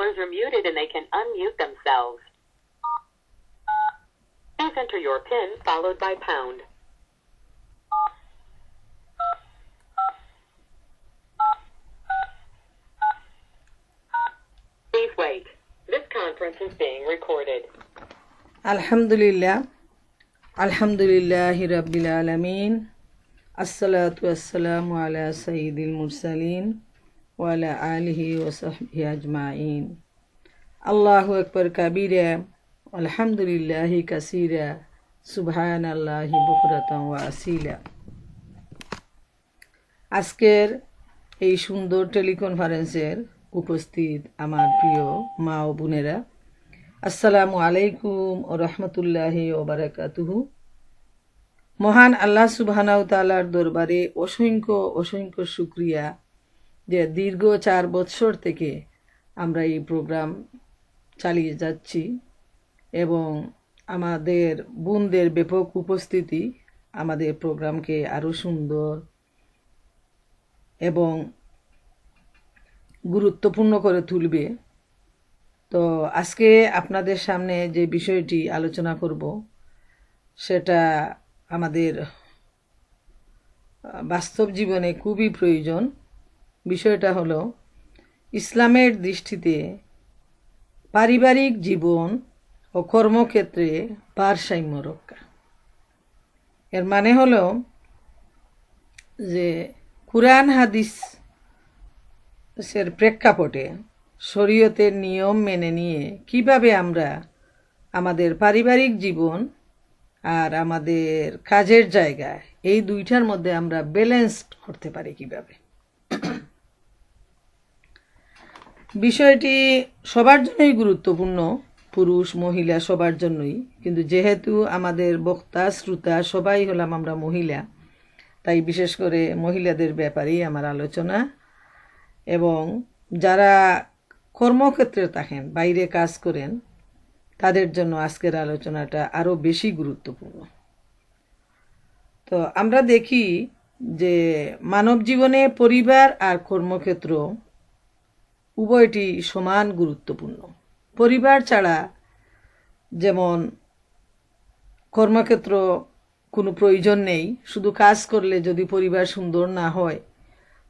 callers are muted and they can unmute themselves. Please enter your PIN followed by pound. Please wait. This conference is being recorded. Alhamdulillah. Alhamdulillahi Rabbil Alameen. As-salatu was-salamu ala Sayyidil Mursaleen wa ala alihi wa sahbihi ajma'in. Allahu Akbar kabira. Alhamdulillahi kasira. Subhanallahi bukratan wa asila. আজকের এই সুন্দর টেলিকনফারেন্সের উপস্থিত আমার প্রিয় মা ও বোনেরা, আসসালামু আলাইকুম ও রহমতুল্লাহি ও বারাকাতুহু। মহান আল্লাহ সুবহানাহু তাআলার দরবারে অসংখ্য অসংখ্য শুকরিয়া যে দীর্ঘ 4 বছর থেকে আমরা এই প্রোগ্রাম চালিয়ে যাচ্ছি এবং আমাদের বোনদের ব্যাপক উপস্থিতি আমাদের প্রোগ্রামকে আরো সুন্দর এবং গুরুত্বপূর্ণ করে তুলবে। তো আজকে আপনাদের সামনে যে বিষয়টি আলোচনা করব সেটা আমাদের বাস্তব জীবনে খুবই প্রয়োজন। বিষয়টা হলো ইসলামের দৃষ্টিতে পারিবারিক জীবন ও কর্মক্ষেত্রে ভারসাম্য রক্ষা। এর মানে হলো যে কুরআন হাদিসের প্রেক্ষাপটে শরীয়তের নিয়ম মেনে নিয়ে কিভাবে আমরা আমাদের পারিবারিক জীবন আর আমাদের কাজের জায়গায় এই দুইটার মধ্যে আমরা ব্যালেন্স করতে পারি কিভাবে। বিষয়টি সবার জন্যই গুরুত্বপূর্ণ, পুরুষ মহিলা সবার জন্যই, কিন্তু যেহেতু আমাদের বক্তা শ্রোতা সবাই হলাম আমরা মহিলা, তাই বিশেষ করে মহিলাদের ব্যাপারেই আমার আলোচনা। এবং যারা কর্মক্ষেত্রে থাকেন, বাইরে কাজ করেন, তাদের জন্য আজকের আলোচনাটা আরো বেশি গুরুত্বপূর্ণ। তো আমরা দেখি যে মানব জীবনে পরিবার আর কর্মক্ষেত্র উভয়টি সমান গুরুত্বপূর্ণ। পরিবার ছাড়া যেমন কর্মক্ষেত্র কোনো প্রয়োজন নেই, শুধু কাজ করলে যদি পরিবার সুন্দর না হয়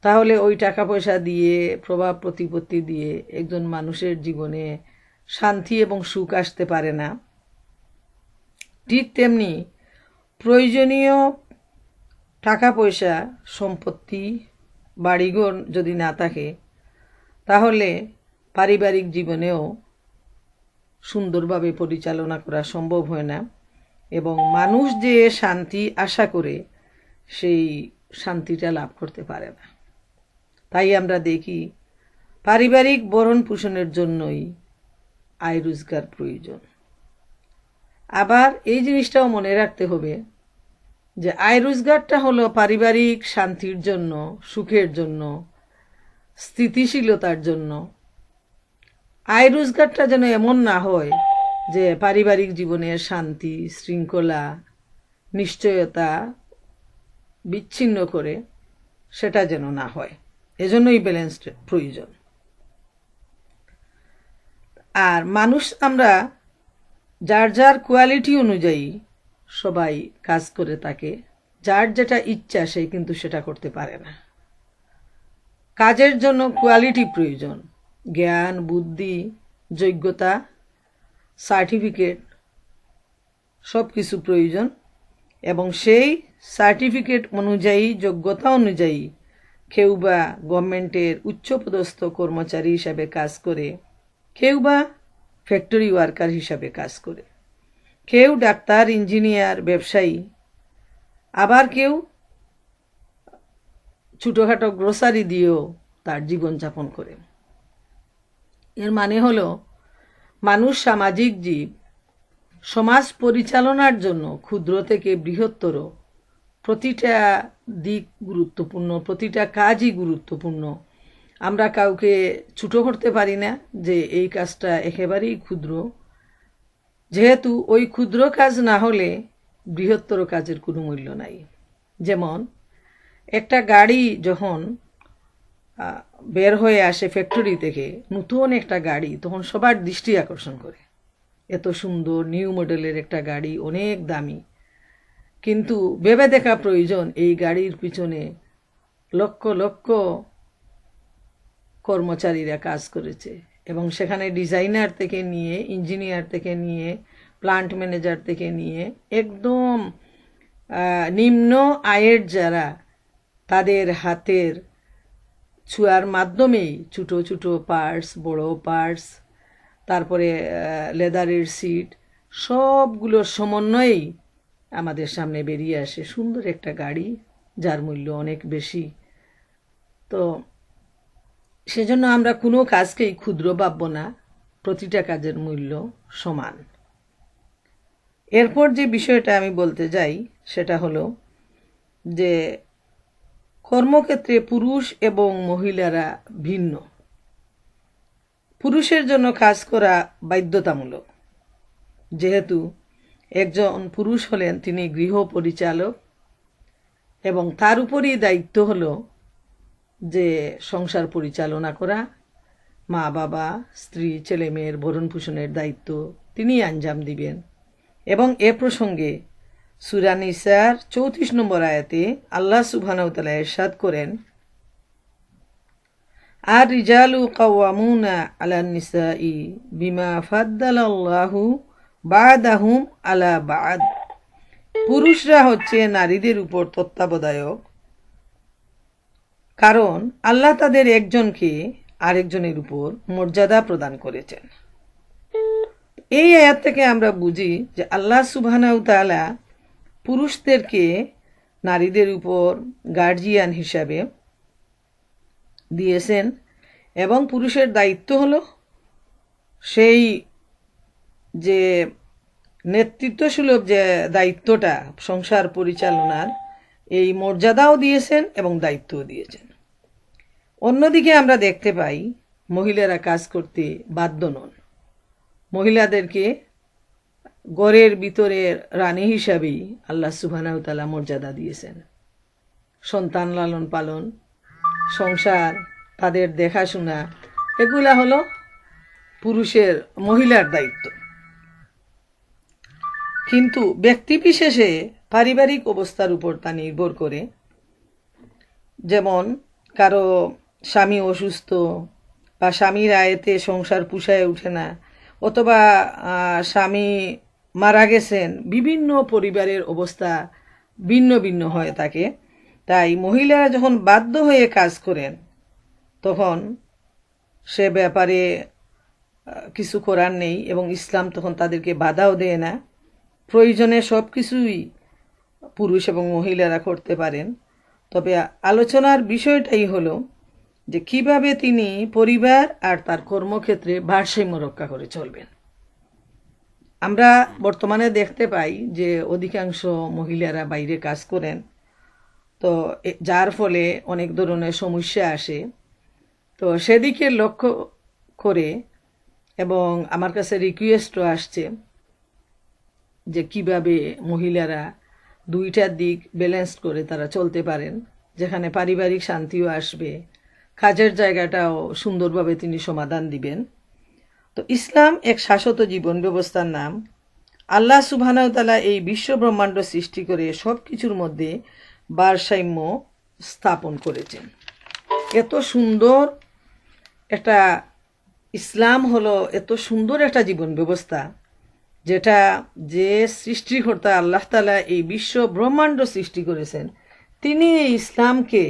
তাহলে ওই টাকা পয়সা দিয়ে প্রভাব প্রতিপত্তি দিয়ে একজন মানুষের জীবনে শান্তি এবং সুখ আসতে পারে না। ঠিক তেমনি প্রয়োজনীয় টাকা পয়সা সম্পত্তি বাড়িঘর যদি না থাকে তাহলে পারিবারিক জীবনেও সুন্দরভাবে পরিচালনা করা সম্ভব হয় না এবং মানুষ যে শান্তি আশা করে সেই শান্তিটা লাভ করতে পারে না। তাই আমরা দেখি পারিবারিক ভরণ পোষণের জন্যই আয় রোজগার প্রয়োজন। আবার এই জিনিসটাও মনে রাখতে হবে যে আয় রোজগারটা হলো পারিবারিক শান্তির জন্য, সুখের জন্য, স্থিতিশীলতার জন্য। আয় রোজগারটা যেন এমন না হয় যে পারিবারিক জীবনের শান্তি শৃঙ্খলা নিশ্চয়তা বিচ্ছিন্ন করে, সেটা যেন না হয়। এজন্যই ব্যালেন্স প্রয়োজন। আর মানুষ আমরা যার যার কোয়ালিটি অনুযায়ী সবাই কাজ করে থাকে, যার যেটা ইচ্ছা সে কিন্তু সেটা করতে পারে না। কাজের জন্য কোয়ালিটি প্রয়োজন, জ্ঞান বুদ্ধি যোগ্যতা সার্টিফিকেট সব কিছু প্রয়োজন এবং সেই সার্টিফিকেট অনুযায়ী যোগ্যতা অনুযায়ী কেউ বা গভর্নমেন্টের উচ্চপদস্থ কর্মচারী হিসাবে কাজ করে, কেউ বা ফ্যাক্টরি ওয়ার্কার হিসাবে কাজ করে, কেউ ডাক্তার ইঞ্জিনিয়ার ব্যবসায়ী, আবার কেউ ছোটখাটো গ্রোসারি দিয়েও তার জীবনযাপন করে। এর মানে হলো মানুষ সামাজিক জীব। সমাজ পরিচালনার জন্য ক্ষুদ্র থেকে বৃহত্তর প্রতিটা দিক গুরুত্বপূর্ণ, প্রতিটা কাজই গুরুত্বপূর্ণ। আমরা কাউকে ছোট করতে পারি না যে এই কাজটা একেবারেই ক্ষুদ্র, যেহেতু ওই ক্ষুদ্র কাজ না হলে বৃহত্তর কাজের কোনো মূল্য নাই। যেমন একটা গাড়ি যখন বের হয়ে আসে ফ্যাক্টরি থেকে নতুন একটা গাড়ি, তখন সবার দৃষ্টি আকর্ষণ করে। এত সুন্দর নিউ মডেলের একটা গাড়ি, অনেক দামি, কিন্তু ভেবে দেখা প্রয়োজন এই গাড়ির পিছনে লক্ষ লক্ষ কর্মচারীরা কাজ করেছে, এবং সেখানে ডিজাইনার থেকে নিয়ে, ইঞ্জিনিয়ার থেকে নিয়ে, প্লান্ট ম্যানেজার থেকে নিয়ে একদম নিম্ন আয়ের যারা, তাদের হাতের ছোঁয়ার মাধ্যমেই ছোটো ছোটো পার্টস, বড় পার্টস, তারপরে লেদারের সিট, সবগুলোর সমন্বয়েই আমাদের সামনে বেরিয়ে আসে সুন্দর একটা গাড়ি, যার মূল্য অনেক বেশি। তো সেজন্য আমরা কোনো কাজকেই ক্ষুদ্র ভাবব না, প্রতিটা কাজের মূল্য সমান। এরপর যে বিষয়টা আমি বলতে যাই সেটা হলো যে কর্মক্ষেত্রে পুরুষ এবং মহিলারা ভিন্ন। পুরুষের জন্য কাজ করা বাধ্যতামূলক, যেহেতু একজন পুরুষ হলেন তিনি গৃহ পরিচালক, এবং তার উপরই দায়িত্ব হলো যে সংসার পরিচালনা করা, মা বাবা, স্ত্রী, ছেলে মেয়ের ভরণ পোষণের দায়িত্ব তিনি আঞ্জাম দিবেন। এবং এ প্রসঙ্গে সূরা নিসার 34 নম্বর আয়াতে আল্লাহ সুবহানাহু ওয়া তাআলা ইরশাদ করেন, আর রিজালু কাওয়ামুনা আলান নিসাই বিমা ফাদ্দালাল্লাহু বা'দাহুম আলা বা'দ। পুরুষরা হচ্ছে নারীদের উপর তত্ত্বাবধায়ক, কারণ আল্লাহ তাদের একজনকে আরেকজনের উপর মর্যাদা প্রদান করেছেন। এই আয়াত থেকে আমরা বুঝি যে আল্লাহ সুবহানাহু ওয়া তাআলা পুরুষদেরকে নারীদের উপর গার্জিয়ান হিসাবে দিয়েছেন, এবং পুরুষের দায়িত্ব হলো সেই যে নেতৃত্বসুলভ যে দায়িত্বটা সংসার পরিচালনার, এই মর্যাদাও দিয়েছেন এবং দায়িত্বও দিয়েছেন। অন্যদিকে আমরা দেখতে পাই মহিলারা কাজ করতে বাধ্য নন। মহিলাদেরকে ঘরের ভিতরের রানী হিসাবেই আল্লাহ সুবহানাহু ওয়া তাআলা মর্যাদা দিয়েছেন। সন্তান লালন পালন, সংসার, তাদের দেখাশোনা, এগুলা হলো পুরুষের, মহিলার দায়িত্ব। কিন্তু ব্যক্তি বিশেষে পারিবারিক অবস্থার উপর তা নির্ভর করে। যেমন কারো স্বামী অসুস্থ, বা স্বামীর আয়েতে সংসার পুষায় ওঠে না, অথবা স্বামী মারা গেছেন, বিভিন্ন পরিবারের অবস্থা ভিন্ন ভিন্ন হয়ে থাকে। তাই মহিলারা যখন বাধ্য হয়ে কাজ করেন, তখন সে ব্যাপারে কিছু করার নেই, এবং ইসলাম তখন তাদেরকে বাধাও দেয় না। প্রয়োজনে সব কিছুই পুরুষ এবং মহিলারা করতে পারেন। তবে আলোচনার বিষয়টাই হলো যে কিভাবে তিনি পরিবার আর তার কর্মক্ষেত্রে ভারসাম্য রক্ষা করে চলবেন। আমরা বর্তমানে দেখতে পাই যে অধিকাংশ মহিলারা বাইরে কাজ করেন, তো যার ফলে অনেক ধরনের সমস্যা আসে। তো সেদিকে লক্ষ্য করে এবং আমার কাছে রিকোয়েস্টও আসছে যে কিভাবে মহিলারা দুইটার দিক ব্যালেন্স করে তারা চলতে পারেন, যেখানে পারিবারিক শান্তিও আসবে, কাজের জায়গাটাও সুন্দরভাবে তিনি সমাধান দিবেন। তো ইসলাম এক শাশ্বত জীবন ব্যবস্থার নাম। আল্লাহ সুবহানাহু ওয়া তাআলা এই বিশ্ব ব্রহ্মাণ্ড সৃষ্টি করে সব কিছুর মধ্যে ভারসাম্য স্থাপন করেছেন। এত সুন্দর একটা ইসলাম হলো এত সুন্দর একটা জীবন ব্যবস্থা, যেটা যে সৃষ্টিকর্তা আল্লাহ তাআলা এই বিশ্ব ব্রহ্মাণ্ড সৃষ্টি করেছেন, তিনি এই ইসলামকে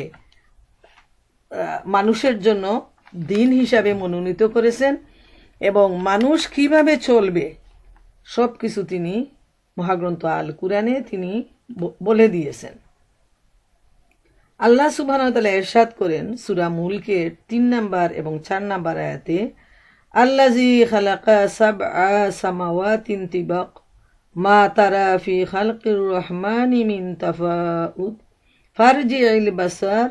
মানুষের জন্য দিন হিসাবে মনোনীত করেছেন, এবং মানুষ কিভাবে চলবে সব কিছু তিনি মহাগ্রন্থ আল কুরআনে তিনি বলে দিয়েছেন। আল্লাহ সুবহানাহু ওয়া তাআলা ইরশাদ করেন সূরা মুলকের 3 নাম্বার এবং 4 নাম্বার আয়াতে, আল্লাযী খালাকা সাবআ সামাওয়াতিন তিবাক মা তারা ফি খালকির রহমানি মিন তাফাউত ফারজি'ইল বাসার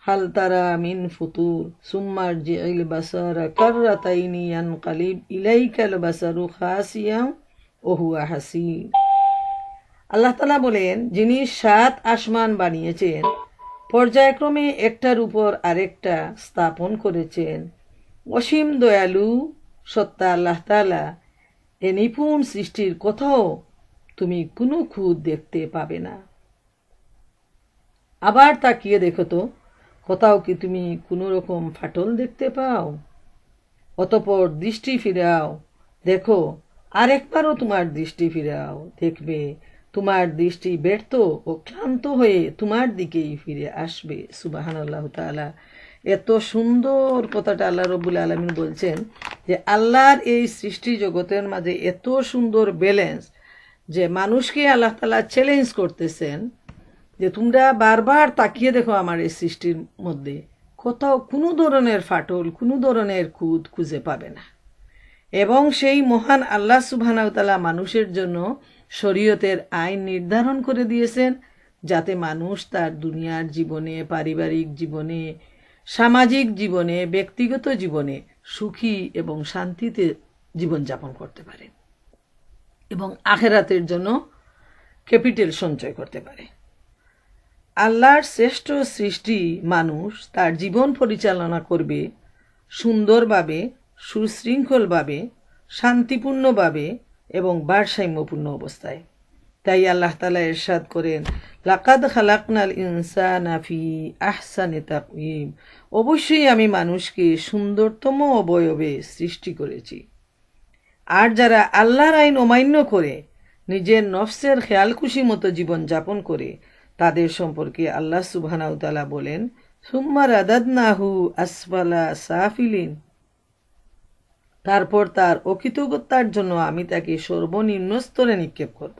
হাল তারা মিন ফুতুর সুম্মারজি'ইল বাসারা কাররাতাইনি ইয়ানকালিব ইলাইকাল বাসারু খাসিয়াম ওয়া হুয়া হাসীর। আল্লাহ তাআলা বলেন, যিনি 7 আসমান বানিয়েছেন পর্যায়ক্রমে একটার উপর আরেকটা স্থাপন করেছেন। অসীম দয়ালু সত্তা আল্লাহ তাআলা এ নিপুণ সৃষ্টির কোথাও তুমি কোনো খুঁত দেখতে পাবে না। আবার তাকিয়ে দেখো তো, কোথাও কি তুমি কোনো রকম ফাটল দেখতে পাও? অতঃপর দৃষ্টি ফিরাও, দেখো, আরেকবারও তোমার দৃষ্টি ফিরাও, দেখবে তোমার দৃষ্টি ব্যর্থ ও ক্লান্ত হয়ে তোমার দিকেই ফিরে আসবে। সুবহানাল্লাহু তাআলা। এত সুন্দর কথাটা আল্লাহ রব্বুল আলামিন বলছেন যে আল্লাহর এই সৃষ্টি জগতের মাঝে এত সুন্দর ব্যালেন্স যে মানুষকে আল্লাহ তাআলা চ্যালেঞ্জ করতেছেন যে তোমরা বারবার তাকিয়ে দেখো আমার এই সৃষ্টির মধ্যে, কোথাও কোনো ধরনের ফাটল, কোনো ধরনের খুঁত খুঁজে পাবে না। এবং সেই মহান আল্লাহ সুবহানাহু ওয়া তাআলা মানুষের জন্য শরীয়তের আইন নির্ধারণ করে দিয়েছেন, যাতে মানুষ তার দুনিয়ার জীবনে, পারিবারিক জীবনে, সামাজিক জীবনে, ব্যক্তিগত জীবনে সুখী এবং শান্তিতে জীবনযাপন করতে পারে এবং আখিরাতের জন্য ক্যাপিটাল সঞ্চয় করতে পারে। আল্লাহর শ্রেষ্ঠ সৃষ্টি মানুষ তার জীবন পরিচালনা করবে সুন্দরভাবে, সুশৃঙ্খলভাবে, শান্তিপূর্ণভাবে এবং ভারসাম্যপূর্ণ অবস্থায়। তাই আল্লাহ তাআলা ইরশাদ করেন, লাকাদ খালাকনাল ইনসানা ফি আহসানি তাকওয়িম, অবশ্যই আমি মানুষকে সুন্দরতম অবয়বে সৃষ্টি করেছি। আর যারা আল্লাহর আইন অমান্য করে নিজের নফসের খেয়াল খুশি মতো জীবন যাপন করে, তাদের সম্পর্কে আল্লাহ সুবহানাহু ওয়া তাআলা বলেন, সুম্মা রাদাদনাহু আসফালা সাফিলিন, তারপর তার অকৃতজ্ঞতার জন্য আমি তাকে সর্বনিম্ন স্তরে নিক্ষেপ করব।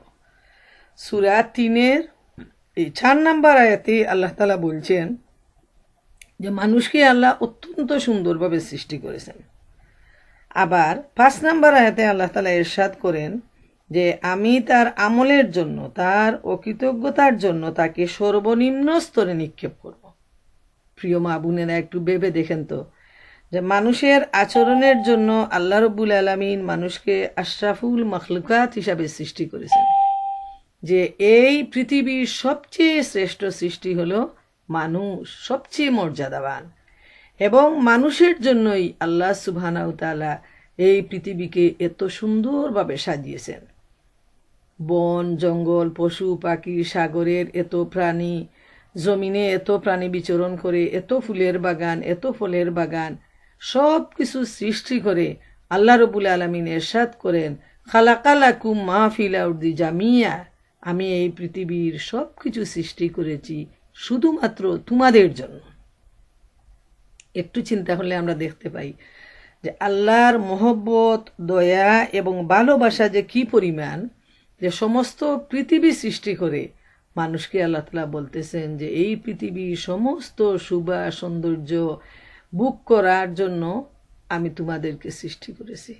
সূরা ৩-এর এই ৪ নম্বর আয়াতে আল্লাহ তাআলা বলছেন যে মানুষকে আল্লাহ অত্যন্ত সুন্দরভাবে সৃষ্টি করেছেন। আবার ৫ নম্বর আয়াতে আল্লাহ তাআলা ইরশাদ করেন যে আমি তার আমলের জন্য, তার অকৃতজ্ঞতার জন্য তাকে সর্বনিম্ন স্তরে নিক্ষেপ করব। প্রিয় মা বোনেরা, একটু ভেবে দেখেন তো যে মানুষের আচরণের জন্য আল্লাহ রব্বুল আলামিন মানুষকে আশরাফুল মাখলুকাত হিসাবে সৃষ্টি করেছেন, যে এই পৃথিবীর সবচেয়ে শ্রেষ্ঠ সৃষ্টি হলো মানুষ, সবচেয়ে মর্যাদাবান। এবং মানুষের জন্যই আল্লাহ সুবহানাহু ওয়া তাআলা এই পৃথিবীকে এত সুন্দরভাবে সাজিয়েছেন। বন, জঙ্গল, পশু পাখি, সাগরের এত প্রাণী, জমিনে এত প্রাণী বিচরণ করে, এত ফুলের বাগান, এত ফলের বাগান, সব কিছু সৃষ্টি করে আল্লাহ রব্বুল আলামিন ইরশাদ করেন, খালাকালাকুম মা ফিল আরদি জামিয়া, আমি এই পৃথিবীর সব কিছু সৃষ্টি করেছি শুধুমাত্র তোমাদের জন্য। একটু চিন্তা করলে আমরা দেখতে পাই যে আল্লাহর মহব্বত, দয়া এবং ভালোবাসা যে কি পরিমাণ, যে সমস্ত পৃথিবী সৃষ্টি করে মানুষকে আল্লাহ তাআলা বলতেছেন যে এই পৃথিবীর সমস্ত শোভা সৌন্দর্য ভোগ করার জন্য আমি তোমাদেরকে সৃষ্টি করেছি,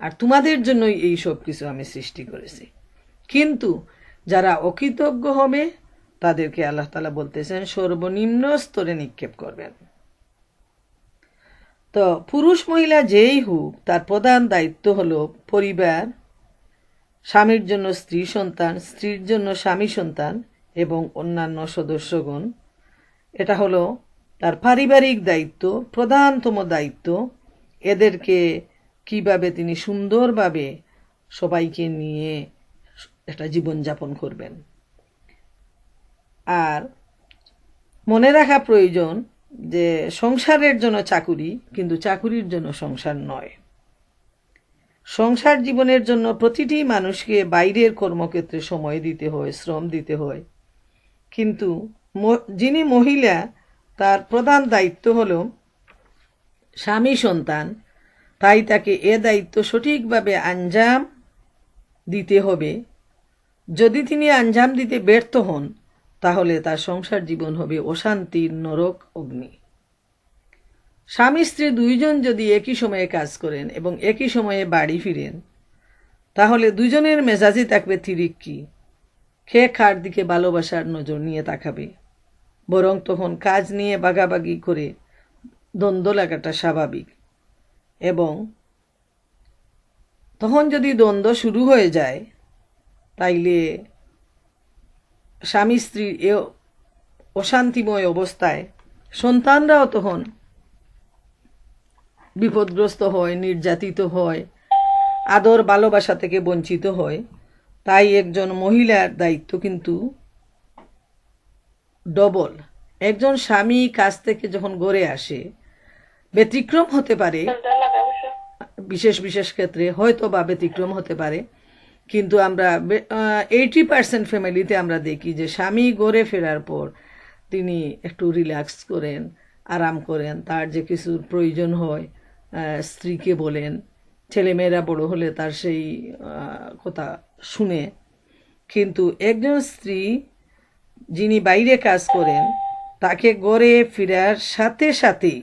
আর তোমাদের জন্যই এই সব কিছু আমি সৃষ্টি করেছি। কিন্তু যারা অকৃতজ্ঞ হবে তাদেরকে আল্লাহ তাআলা বলতেছেন সর্বনিম্ন স্তরে নিক্ষেপ করবেন। তো পুরুষ মহিলা যেই হোক, তার প্রধান দায়িত্ব হলো পরিবার, স্বামীর জন্য স্ত্রী সন্তান, স্ত্রীর জন্য স্বামী সন্তান এবং অন্যান্য সদস্যগণ। এটা হলো তার পারিবারিক দায়িত্ব, প্রধানতম দায়িত্ব। এদেরকে কিভাবে তিনি সুন্দরভাবে সবাইকে নিয়ে একটা জীবনযাপন করবেন। আর মনে রাখা প্রয়োজন যে সংসারের জন্য চাকুরি, কিন্তু চাকুরির জন্য সংসার নয়। সংসার জীবনের জন্য প্রতিটি মানুষকে বাইরের কর্মক্ষেত্রে সময় দিতে হয়, শ্রম দিতে হয়, কিন্তু যিনি মহিলা, তার প্রধান দায়িত্ব হলো স্বামী সন্তান, তাই তাকে এ দায়িত্ব সঠিকভাবে আঞ্জাম দিতে হবে। যদি তিনি আঞ্জাম দিতে ব্যর্থ হন, তাহলে তার সংসার জীবন হবে অশান্তির নরক অগ্নি। স্বামী স্ত্রী দুইজন যদি একই সময়ে কাজ করেন এবং একই সময়ে বাড়ি ফিরেন, তাহলে দুজনের মেজাজই থাকবে তিরিক্কি, খেয়ে খার দিকে ভালোবাসার নজর নিয়ে তাকাবে। বরং তখন কাজ নিয়ে ভাগাভাগি করে দ্বন্দ্ব লাগাটা স্বাভাবিক। এবং তখন যদি দ্বন্দ্ব শুরু হয়ে যায়, তাইলে স্বামী স্ত্রীর এ অশান্তিময় অবস্থায় সন্তানরাও তখন বিপদগ্রস্ত হয়, নির্যাতিত হয়, আদর ভালোবাসা থেকে বঞ্চিত হয়। তাই একজন মহিলার দায়িত্ব কিন্তু ডবল। একজন স্বামী কাজ থেকে যখন ঘরে আসে, ব্যতিক্রম হতে পারে, বিশেষ বিশেষ ক্ষেত্রে হয়তো বা ব্যতিক্রম হতে পারে, কিন্তু আমরা 80% ফ্যামিলিতে আমরা দেখি যে স্বামী ঘরে ফেরার পর তিনি একটু রিল্যাক্স করেন, আরাম করেন, তার যে কিছুর প্রয়োজন হয় স্ত্রীকে বলেন, ছেলেমেয়েরা বড় হলে তার সেই কথা শুনে। কিন্তু একজন স্ত্রী যিনি বাইরে কাজ করেন, তাকে ঘরে ফেরার সাথে সাথেই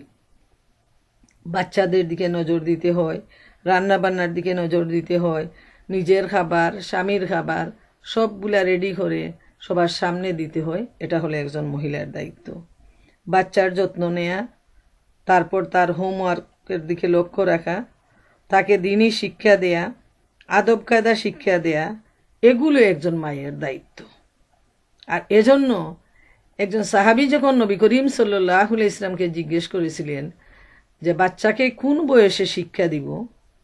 বাচ্চাদের দিকে নজর দিতে হয়, রান্না বান্নার দিকে নজর দিতে হয়, নিজের খাবার, স্বামীর খাবার সবগুলা রেডি করে সবার সামনে দিতে হয়। এটা হলো একজন মহিলার দায়িত্ব। বাচ্চার যত্ন নেয়া, তারপর তার হোমওয়ার্কের দিকে লক্ষ্য রাখা, তাকে দিনই শিক্ষা দেয়া, আদব কায়দা শিক্ষা দেয়া, এগুলো একজন মায়ের দায়িত্ব। আর এজন্য একজন সাহাবী যখন নবী করিম সাল্লাল্লাহু আলাইহি ইসলামকে জিজ্ঞেস করেছিলেন যে বাচ্চাকে কোন বয়সে শিক্ষা দিব,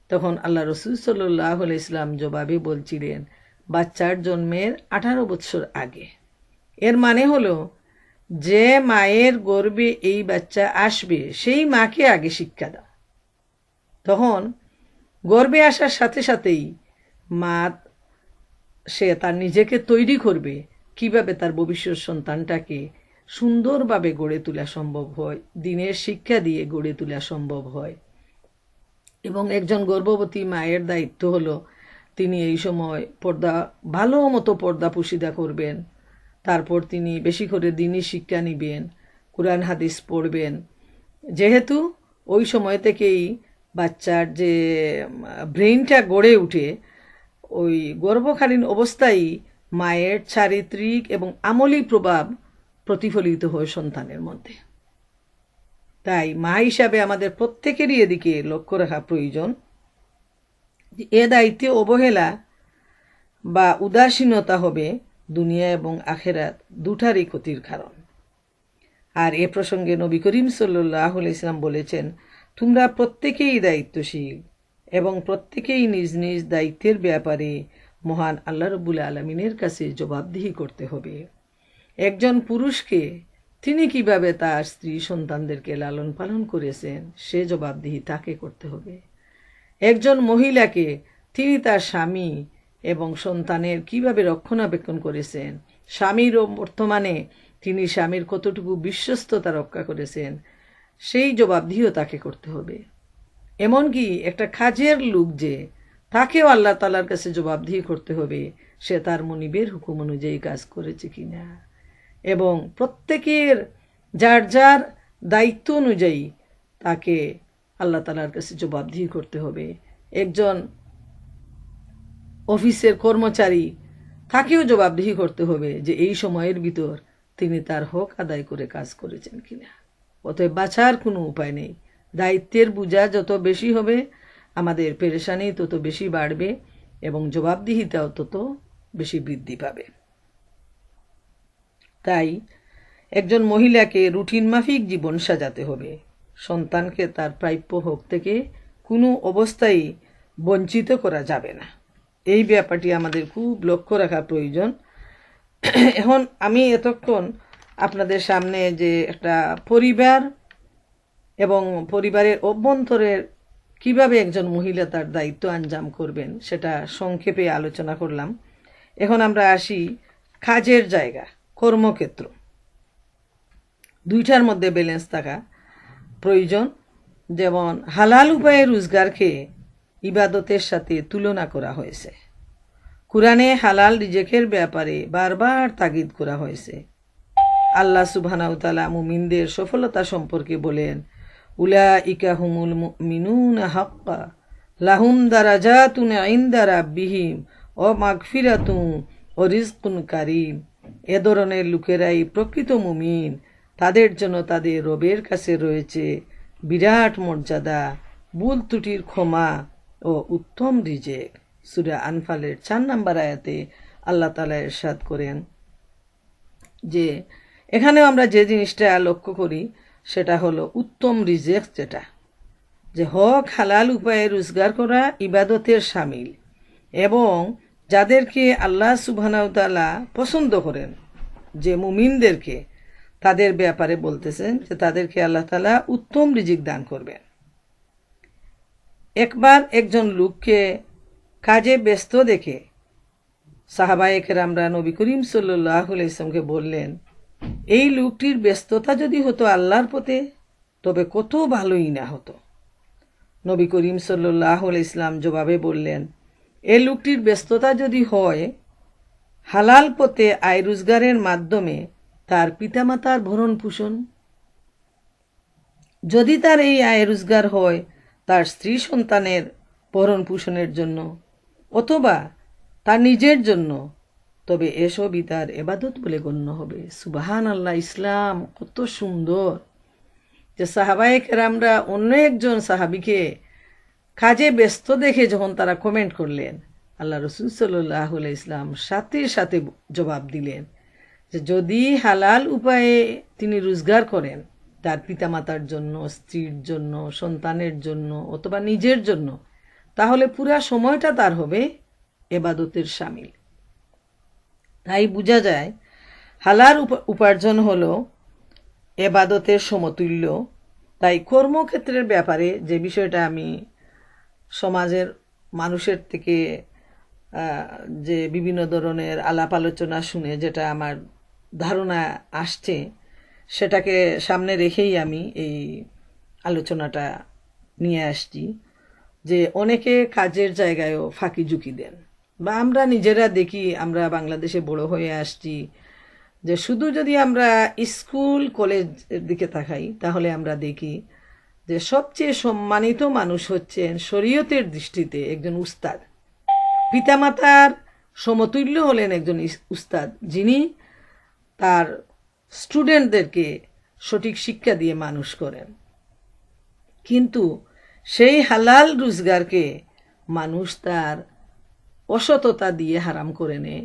তখন আল্লাহ রসুল সাল্লাল্লাহু আলাইহি ইসলাম জবাবে বলছিলেন বাচ্চার জন্মের 18 বছর আগে। এর মানে হলো যে মায়ের গর্ভে এই বাচ্চা আসবে সেই মাকে আগে শিক্ষা দাও। তখন গর্ভে আসার সাথে সাথেই মা সে তার নিজেকে তৈরি করবে কিভাবে তার ভবিষ্যৎ সন্তানটাকে সুন্দরভাবে গড়ে তোলা সম্ভব হয়, দিনের শিক্ষা দিয়ে গড়ে তোলা সম্ভব হয়। এবং একজন গর্ভবতী মায়ের দায়িত্ব হলো তিনি এই সময় ভালো মতো পর্দা পুশিদা করবেন, তারপর তিনি বেশি করে দিনই শিক্ষা নিবেন, কুরআন হাদিস পড়বেন। যেহেতু ওই সময় থেকেই বাচ্চার যে ব্রেইনটা গড়ে উঠে, ওই গর্ভকালীন অবস্থায় মায়ের চারিত্রিক এবং আমলি প্রভাব প্রতিফলিত হয় সন্তানের মধ্যে। তাই মা হিসাবে আমাদের প্রত্যেকেরই এদিকে লক্ষ্য রাখা প্রয়োজন। এ দায়িত্বে অবহেলা বা উদাসীনতা হবে দুনিয়া এবং আখেরাত দুটারই ক্ষতির কারণ। আর এ প্রসঙ্গে নবী করিম সাল্লাল্লাহু আলাইহি ওয়াসাল্লাম বলেছেন, তোমরা প্রত্যেকেই দায়িত্বশীল এবং প্রত্যেকেই নিজ নিজ দায়িত্বের ব্যাপারে মহান আল্লাহ রাব্বুল আলামিনের কাছে জবাবদিহি করতে হবে। একজন পুরুষকে তিনি কিভাবে তার স্ত্রী সন্তানদেরকে লালন পালন করেছেন সে জবাবদিহি তাকে করতে হবে। একজন মহিলাকে তিনি তার স্বামী এবং সন্তানের কিভাবে রক্ষণাবেক্ষণ করেছেন, স্বামীর বর্তমানে তিনি স্বামীর কতটুকু বিশ্বস্ততা রক্ষা করেছেন সেই জবাবদিহিও তাকে করতে হবে। এমনকি একটা কাজের লোক যে, তাকেও আল্লাহ তাআলার কাছে জবাবদিহি করতে হবে সে তার মনিবের হুকুম অনুযায়ী কাজ করেছে কিনা। এবং প্রত্যেকের যার যার দায়িত্ব অনুযায়ী তাকে আল্লাহ তাআলার কাছে জবাবদিহি করতে হবে। একজন অফিসের কর্মচারী, তাকেও জবাবদিহি করতে হবে যে এই সময়ের ভিতর তিনি তার হক আদায় করে কাজ করেছেন কিনা। অতএব বাঁচার কোনো উপায় নেই। দায়িত্বের বোঝা যত বেশি হবে আমাদের পেরেশানি তত বেশি বাড়বে এবং জবাবদিহিতাও তত বেশি বৃদ্ধি পাবে। তাই একজন মহিলাকে রুটিন মাফিক জীবন সাজাতে হবে। সন্তানকে তার প্রাপ্য হক থেকে কোনো অবস্থায় বঞ্চিত করা যাবে না। এই ব্যাপারটি আমাদের খুব লক্ষ্য রাখা প্রয়োজন। এখন আমি এতক্ষণ আপনাদের সামনে যে একটা পরিবার এবং পরিবারের অভ্যন্তরের কিভাবে একজন মহিলা তার দায়িত্ব আঞ্জাম করবেন সেটা সংক্ষেপে আলোচনা করলাম। এখন আমরা আসি কাজের জায়গা, কর্মক্ষেত্র। দুইটার মধ্যে ব্যালেন্স থাকা প্রয়োজন। যেমন হালাল উপায়ে রোজগারকে ইবাদতের সাথে তুলনা করা হয়েছে। কুরআনে হালাল রিজেকের ব্যাপারে বারবার তাগিদ করা হয়েছে। আল্লাহ সুবহানাহু ওয়া তাআলা মুমিনদের সফলতা সম্পর্কে বলেন, উলাইকা হুমুল মুমিনুনা হাক্কা লাহুম দারাজাতুন ইনদা রাব্বিহিম ওয়া মাগফিরাতুন ওয়া রিজকুন কারীম। এ ধরনের লোকেরাই প্রকৃত মুমিন, তাদের জন্য তাদের রবের কাছে রয়েছে বিরাট মর্যাদা, ভুল ত্রুটির ক্ষমা ও উত্তম রিজেক। সূরা আনফালের 4 নম্বর আয়াতে আল্লাহ তাআলা ইরশাদ করেন যে এখানেও আমরা যে জিনিসটা লক্ষ্য করি সেটা হলো উত্তম রিজেক, যেটা যে হক হালাল উপায়ে রোজগার করা ইবাদতের শামিল, এবং যাদেরকে আল্লাহ সুবহানাহু ওয়া তাআলা পছন্দ করেন, যে মুমিনদেরকে, তাদের ব্যাপারে বলতেছেন যে তাদেরকে আল্লাহ তাআলা উত্তম রিজিক দান করবেন। একবার একজন লোককে কাজে ব্যস্ত দেখে সাহাবায়ে কেরামরা নবী করিম সাল্লাল্লাহু আলাইহি ওয়াসাল্লামকে বললেন, এই লোকটির ব্যস্ততা যদি হতো আল্লাহর পথে তবে কত ভালোই না হতো। নবী করিম সাল্লাল্লাহু আলাইহি ওয়াসাল্লাম জবাবে বললেন, এই লোকটির ব্যস্ততা যদি হয় হালাল পথে আয় রোজগারের মাধ্যমে তার পিতামাতার ভরণ পোষণ, যদি তার এই আয় রোজগার হয় তার স্ত্রী সন্তানের ভরণ পোষণের জন্য অথবা তার নিজের জন্য, তবে এসবই তার ইবাদত বলে গণ্য হবে। সুবহানাল্লাহ! ইসলাম কত সুন্দর যে সাহাবায়ে কেরামরা অন্য একজন সাহাবীকে কাজে ব্যস্ত দেখে যখন তারা কমেন্ট করলেন, আল্লাহ রাসূল সাল্লাল্লাহু আলাইহি ওয়াসাল্লাম সাথে সাথে জবাব দিলেন যে যদি হালাল উপায়ে তিনি রোজগার করেন তার পিতামাতার জন্য, স্ত্রীর জন্য, সন্তানের জন্য অথবা নিজের জন্য, তাহলে পুরা সময়টা তার হবে ইবাদতের শামিল। তাই বোঝা যায় হালাল উপার্জন হলো ইবাদতের সমতুল্য। তাই কর্মক্ষেত্রের ব্যাপারে যে বিষয়টা আমি সমাজের মানুষের থেকে যে বিভিন্ন ধরনের আলাপ আলোচনা শুনে যেটা আমার ধারণা আসছে, সেটাকে সামনে রেখেই আমি এই আলোচনাটা নিয়ে আসছি। যে অনেকে কাজের জায়গায়ও ফাঁকি ঝুঁকি দেন, বা আমরা নিজেরা দেখি, আমরা বাংলাদেশে বড় হয়ে আসছি, যে শুধু যদি আমরা স্কুল কলেজের দিকে তাকাই তাহলে আমরা দেখি যে সবচেয়ে সম্মানিত মানুষ হচ্ছেন শরীয়তের দৃষ্টিতে একজন উস্তাদ। পিতামাতার সমতুল্য হলেন একজন উস্তাদ, যিনি তার স্টুডেন্টদেরকে সঠিক শিক্ষা দিয়ে মানুষ করেন। কিন্তু সেই হালাল রোজগারকে মানুষ তার অসততা দিয়ে হারাম করে নেয়।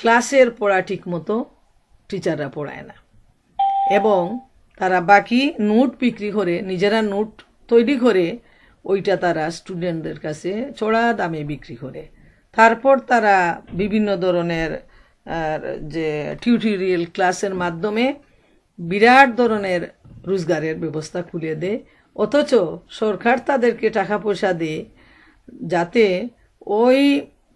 ক্লাসের পড়া ঠিক মতো টিচাররা পড়ায় না, এবং তারা বাকি নোট বিক্রি করে, নিজেরা নোট তৈরি করে ওইটা তারা স্টুডেন্টদের কাছে চড়া দামে বিক্রি করে। তারপর তারা বিভিন্ন ধরনের যে টিউটোরিয়াল ক্লাসের মাধ্যমে বিরাট ধরনের রোজগারের ব্যবস্থা খুলে দেয়, অথচ সরকার তাদেরকে টাকা পয়সা দেয় যাতে ওই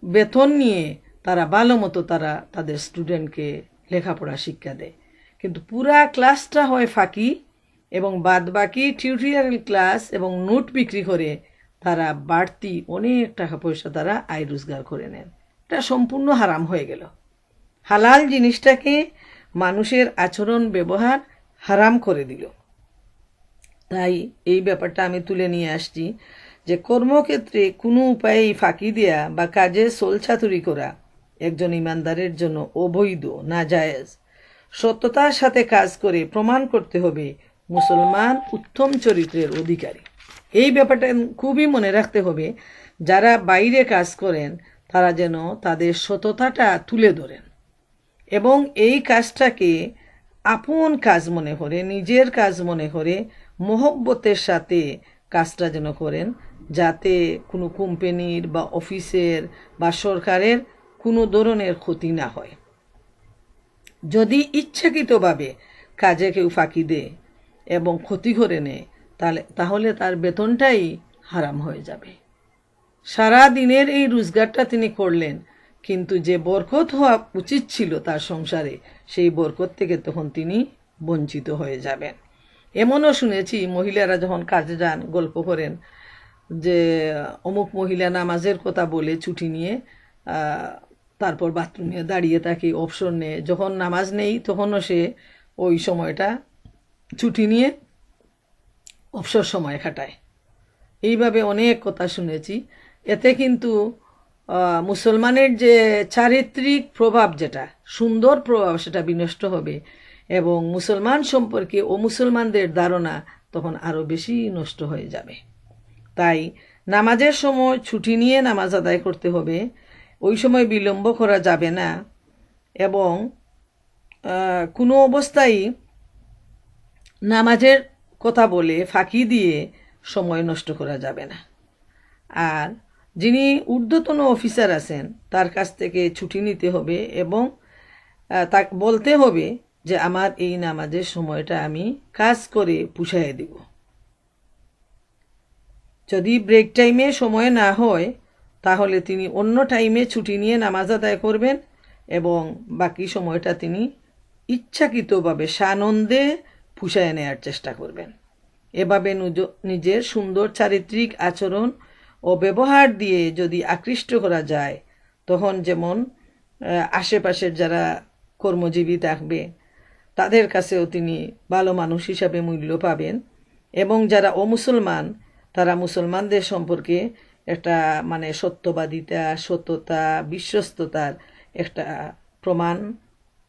বেতন নিয়ে তারা ভালো মতো তারা তাদের স্টুডেন্টকে লেখাপড়া শিক্ষা দেয়। কিন্তু পুরা ক্লাসটা হয় ফাঁকি, এবং বাদ বাকি টিউটোরিয়াল ক্লাস এবং নোট বিক্রি করে তারা বাড়তি অনেক টাকা পয়সা তারা আয় রোজগার করে নেন। এটা সম্পূর্ণ হারাম হয়ে গেল। হালাল জিনিসটাকে মানুষের আচরণ ব্যবহার হারাম করে দিল। তাই এই ব্যাপারটা আমি তুলে নিয়ে আসছি যে কর্মক্ষেত্রে কোনো উপায়েই ফাঁকি দেয়া বা কাজে সোলছাতুরি করা একজন ইমানদারের জন্য অবৈধ, নাজায়েজ। সত্যতার সাথে কাজ করে প্রমাণ করতে হবে মুসলমান উত্তম চরিত্রের অধিকারী। এই ব্যাপারটা খুবই মনে রাখতে হবে। যারা বাইরে কাজ করেন তারা যেন তাদের সততাটা তুলে ধরেন এবং এই কাজটাকে আপন কাজ মনে করে, নিজের কাজ মনে করে মহব্বতের সাথে কাজটা যেন করেন, যাতে কোনো কোম্পানির বা অফিসের বা সরকারের কোনো ধরনের ক্ষতি না হয়। যদি ইচ্ছাকৃতভাবে কাজে কেউ ফাঁকি দেয় এবং ক্ষতি করে নেয় তাহলে তার বেতনটাই হারাম হয়ে যাবে। সারা দিনের এই রোজগারটা তিনি করলেন, কিন্তু যে বরকত হওয়া উচিত ছিল তার সংসারে, সেই বরকত থেকে তখন তিনি বঞ্চিত হয়ে যাবেন। এমনও শুনেছি মহিলারা যখন কাজে যান গল্প করেন যে অমুক মহিলা নামাজের কথা বলে ছুটি নিয়ে তারপর বাথরুমে দাঁড়িয়ে থাকে, অবসর নেয়। যখন নামাজ নেই তখনও সে ওই সময়টা ছুটি নিয়ে অবসর সময় কাটায়। এইভাবে অনেক কথা শুনেছি। এতে কিন্তু মুসলমানের যে চারিত্রিক প্রভাব, যেটা সুন্দর প্রভাব, সেটা বিনষ্ট হবে এবং মুসলমান সম্পর্কে অমুসলমানদের ধারণা তখন আরও বেশি নষ্ট হয়ে যাবে। তাই নামাজের সময় ছুটি নিয়ে নামাজ আদায় করতে হবে, ওই সময় বিলম্ব করা যাবে না, এবং কোনো অবস্থায় নামাজের কথা বলে ফাঁকি দিয়ে সময় নষ্ট করা যাবে না। আর যিনি ঊর্ধ্বতন অফিসার আছেন তার কাছ থেকে ছুটি নিতে হবে এবং তা বলতে হবে যে আমার এই নামাজের সময়টা আমি কাজ করে পুষাইয়ে দিব। যদি ব্রেক টাইমে সময় না হয় তাহলে তিনি অন্য টাইমে ছুটি নিয়ে নামাজ আদায় করবেন এবং বাকি সময়টা তিনি ইচ্ছাকৃতভাবে সানন্দে পুষায় নেওয়ার চেষ্টা করবেন। এভাবে নিজের সুন্দর চারিত্রিক আচরণ ও ব্যবহার দিয়ে যদি আকৃষ্ট করা যায় তখন যেমন আশেপাশের যারা কর্মজীবী থাকবে তাদের কাছেও তিনি ভালো মানুষ হিসাবে মূল্য পাবেন এবং যারা অমুসলমান তারা মুসলমানদের সম্পর্কে একটা সত্যবাদিতা, সততা, বিশ্বস্ততার একটা প্রমাণ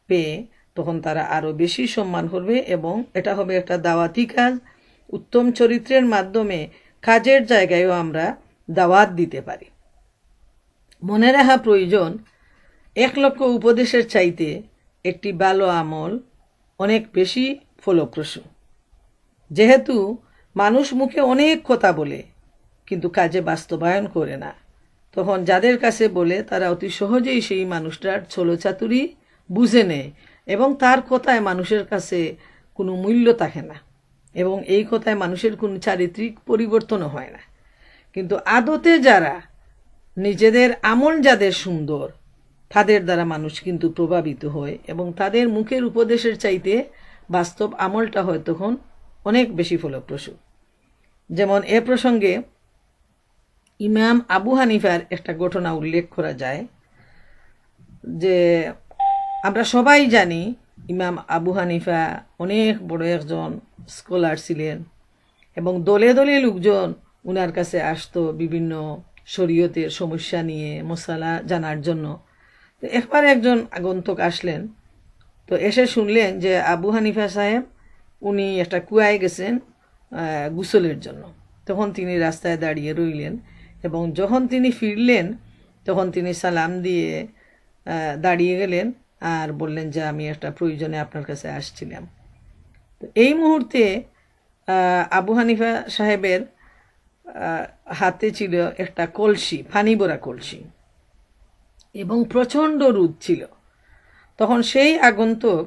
পেয়ে তখন তারা আরও বেশি সম্মান করবে এবং এটা হবে একটা দাওয়াতি কাজ। উত্তম চরিত্রের মাধ্যমে কাজের জায়গায়ও আমরা দাওয়াত দিতে পারি। মনে রাখা প্রয়োজন 1,00,000 উপদেশের চাইতে একটি ভালো আমল অনেক বেশি ফলপ্রসূ। যেহেতু মানুষ মুখে অনেক কথা বলে কিন্তু কাজে বাস্তবায়ন করে না, তখন যাদের কাছে বলে তারা অতি সহজেই সেই মানুষটার ছলচাতুরি বুঝে নেয় এবং তার কথায় মানুষের কাছে কোনো মূল্য থাকে না এবং এই কথায় মানুষের কোনো চারিত্রিক পরিবর্তনও হয় না। কিন্তু আদতে যারা নিজেদের আমল যাদের সুন্দর তাদের দ্বারা মানুষ কিন্তু প্রভাবিত হয় এবং তাদের মুখের উপদেশের চাইতে বাস্তব আমলটা হয় তখন অনেক বেশি ফলপ্রসূ। যেমন এ প্রসঙ্গে ইমাম আবু হানিফার একটা ঘটনা উল্লেখ করা যায় যে আমরা সবাই জানি ইমাম আবু হানিফা অনেক বড় একজন স্কলার ছিলেন এবং দলে দলে লোকজন উনার কাছে আসতো বিভিন্ন শরীয়তের সমস্যা নিয়ে মশালা জানার জন্য। তো একবার একজন আগন্তুক আসলেন, তো এসে শুনলেন যে আবু হানিফা সাহেব উনি একটা কুয়ায় গেছেন গোসলের জন্য। তখন তিনি রাস্তায় দাঁড়িয়ে রইলেন এবং যখন তিনি ফিরলেন তখন তিনি সালাম দিয়ে দাঁড়িয়ে গেলেন আর বললেন যে আমি একটা প্রয়োজনে আপনার কাছে আসছিলাম। তো এই মুহূর্তে আবু হানিফা সাহেবের হাতে ছিল একটা কলসি, পানি ভরা কলসি, এবং প্রচণ্ড রোদ ছিল। তখন সেই আগন্তুক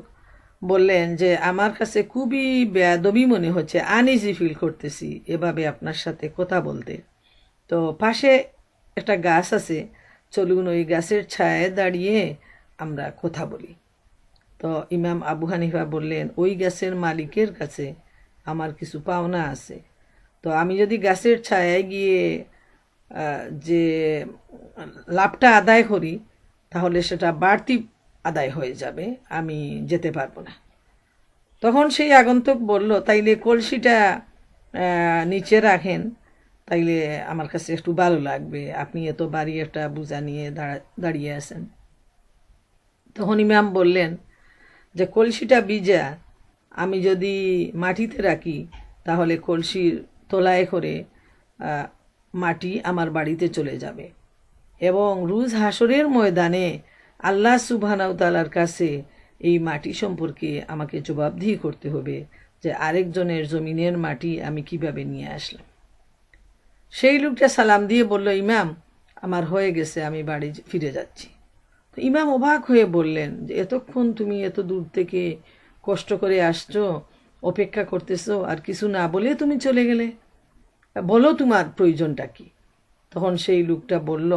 বললেন যে আমার কাছে খুবই বেয়াদবি মনে হচ্ছে, আনইজি ফিল করতেছি এভাবে আপনার সাথে কথা বলতে। তো পাশে একটা গাছ আছে, চলুন ওই গাছের ছায়ায় দাঁড়িয়ে আমরা কথা বলি। তো ইমাম আবু হানিফা বললেন ওই গাছের মালিকের কাছে আমার কিছু পাওনা আছে, তো আমি যদি গাছের ছায়ায় গিয়ে যে লাভটা আদায় করি তাহলে সেটা বাড়তি আদায় হয়ে যাবে, আমি যেতে পারবো না। তখন সেই আগন্তুক বলল তাইলে কলসিটা নিচে রাখেন, তাইলে আমার কাছে একটু ভালো লাগবে, আপনি এত বাড়ি একটা বোঝা নিয়ে দাঁড়িয়ে আছেন। তখন ইমাম বললেন যে কলসিটা ভিজা, আমি যদি মাটিতে রাখি তাহলে কলসির তলায় করে মাটি আমার বাড়িতে চলে যাবে এবং রোজ হাসরের ময়দানে আল্লাহ সুবহানাহু তাআলার কাছে এই মাটি সম্পর্কে আমাকে জবাবদিহি করতে হবে যে আরেকজনের জমিনের মাটি আমি কিভাবে নিয়ে আসলাম। সেই লোকটা সালাম দিয়ে বলল ইমাম আমার হয়ে গেছে, আমি বাড়ি ফিরে যাচ্ছি। তো ইমাম অবাক হয়ে বললেন যে এতক্ষণ তুমি এত দূর থেকে কষ্ট করে আসছো, অপেক্ষা করতেছো, আর কিছু না বলে তুমি চলে গেলে, বলো তোমার প্রয়োজনটা কি? তখন সেই লোকটা বলল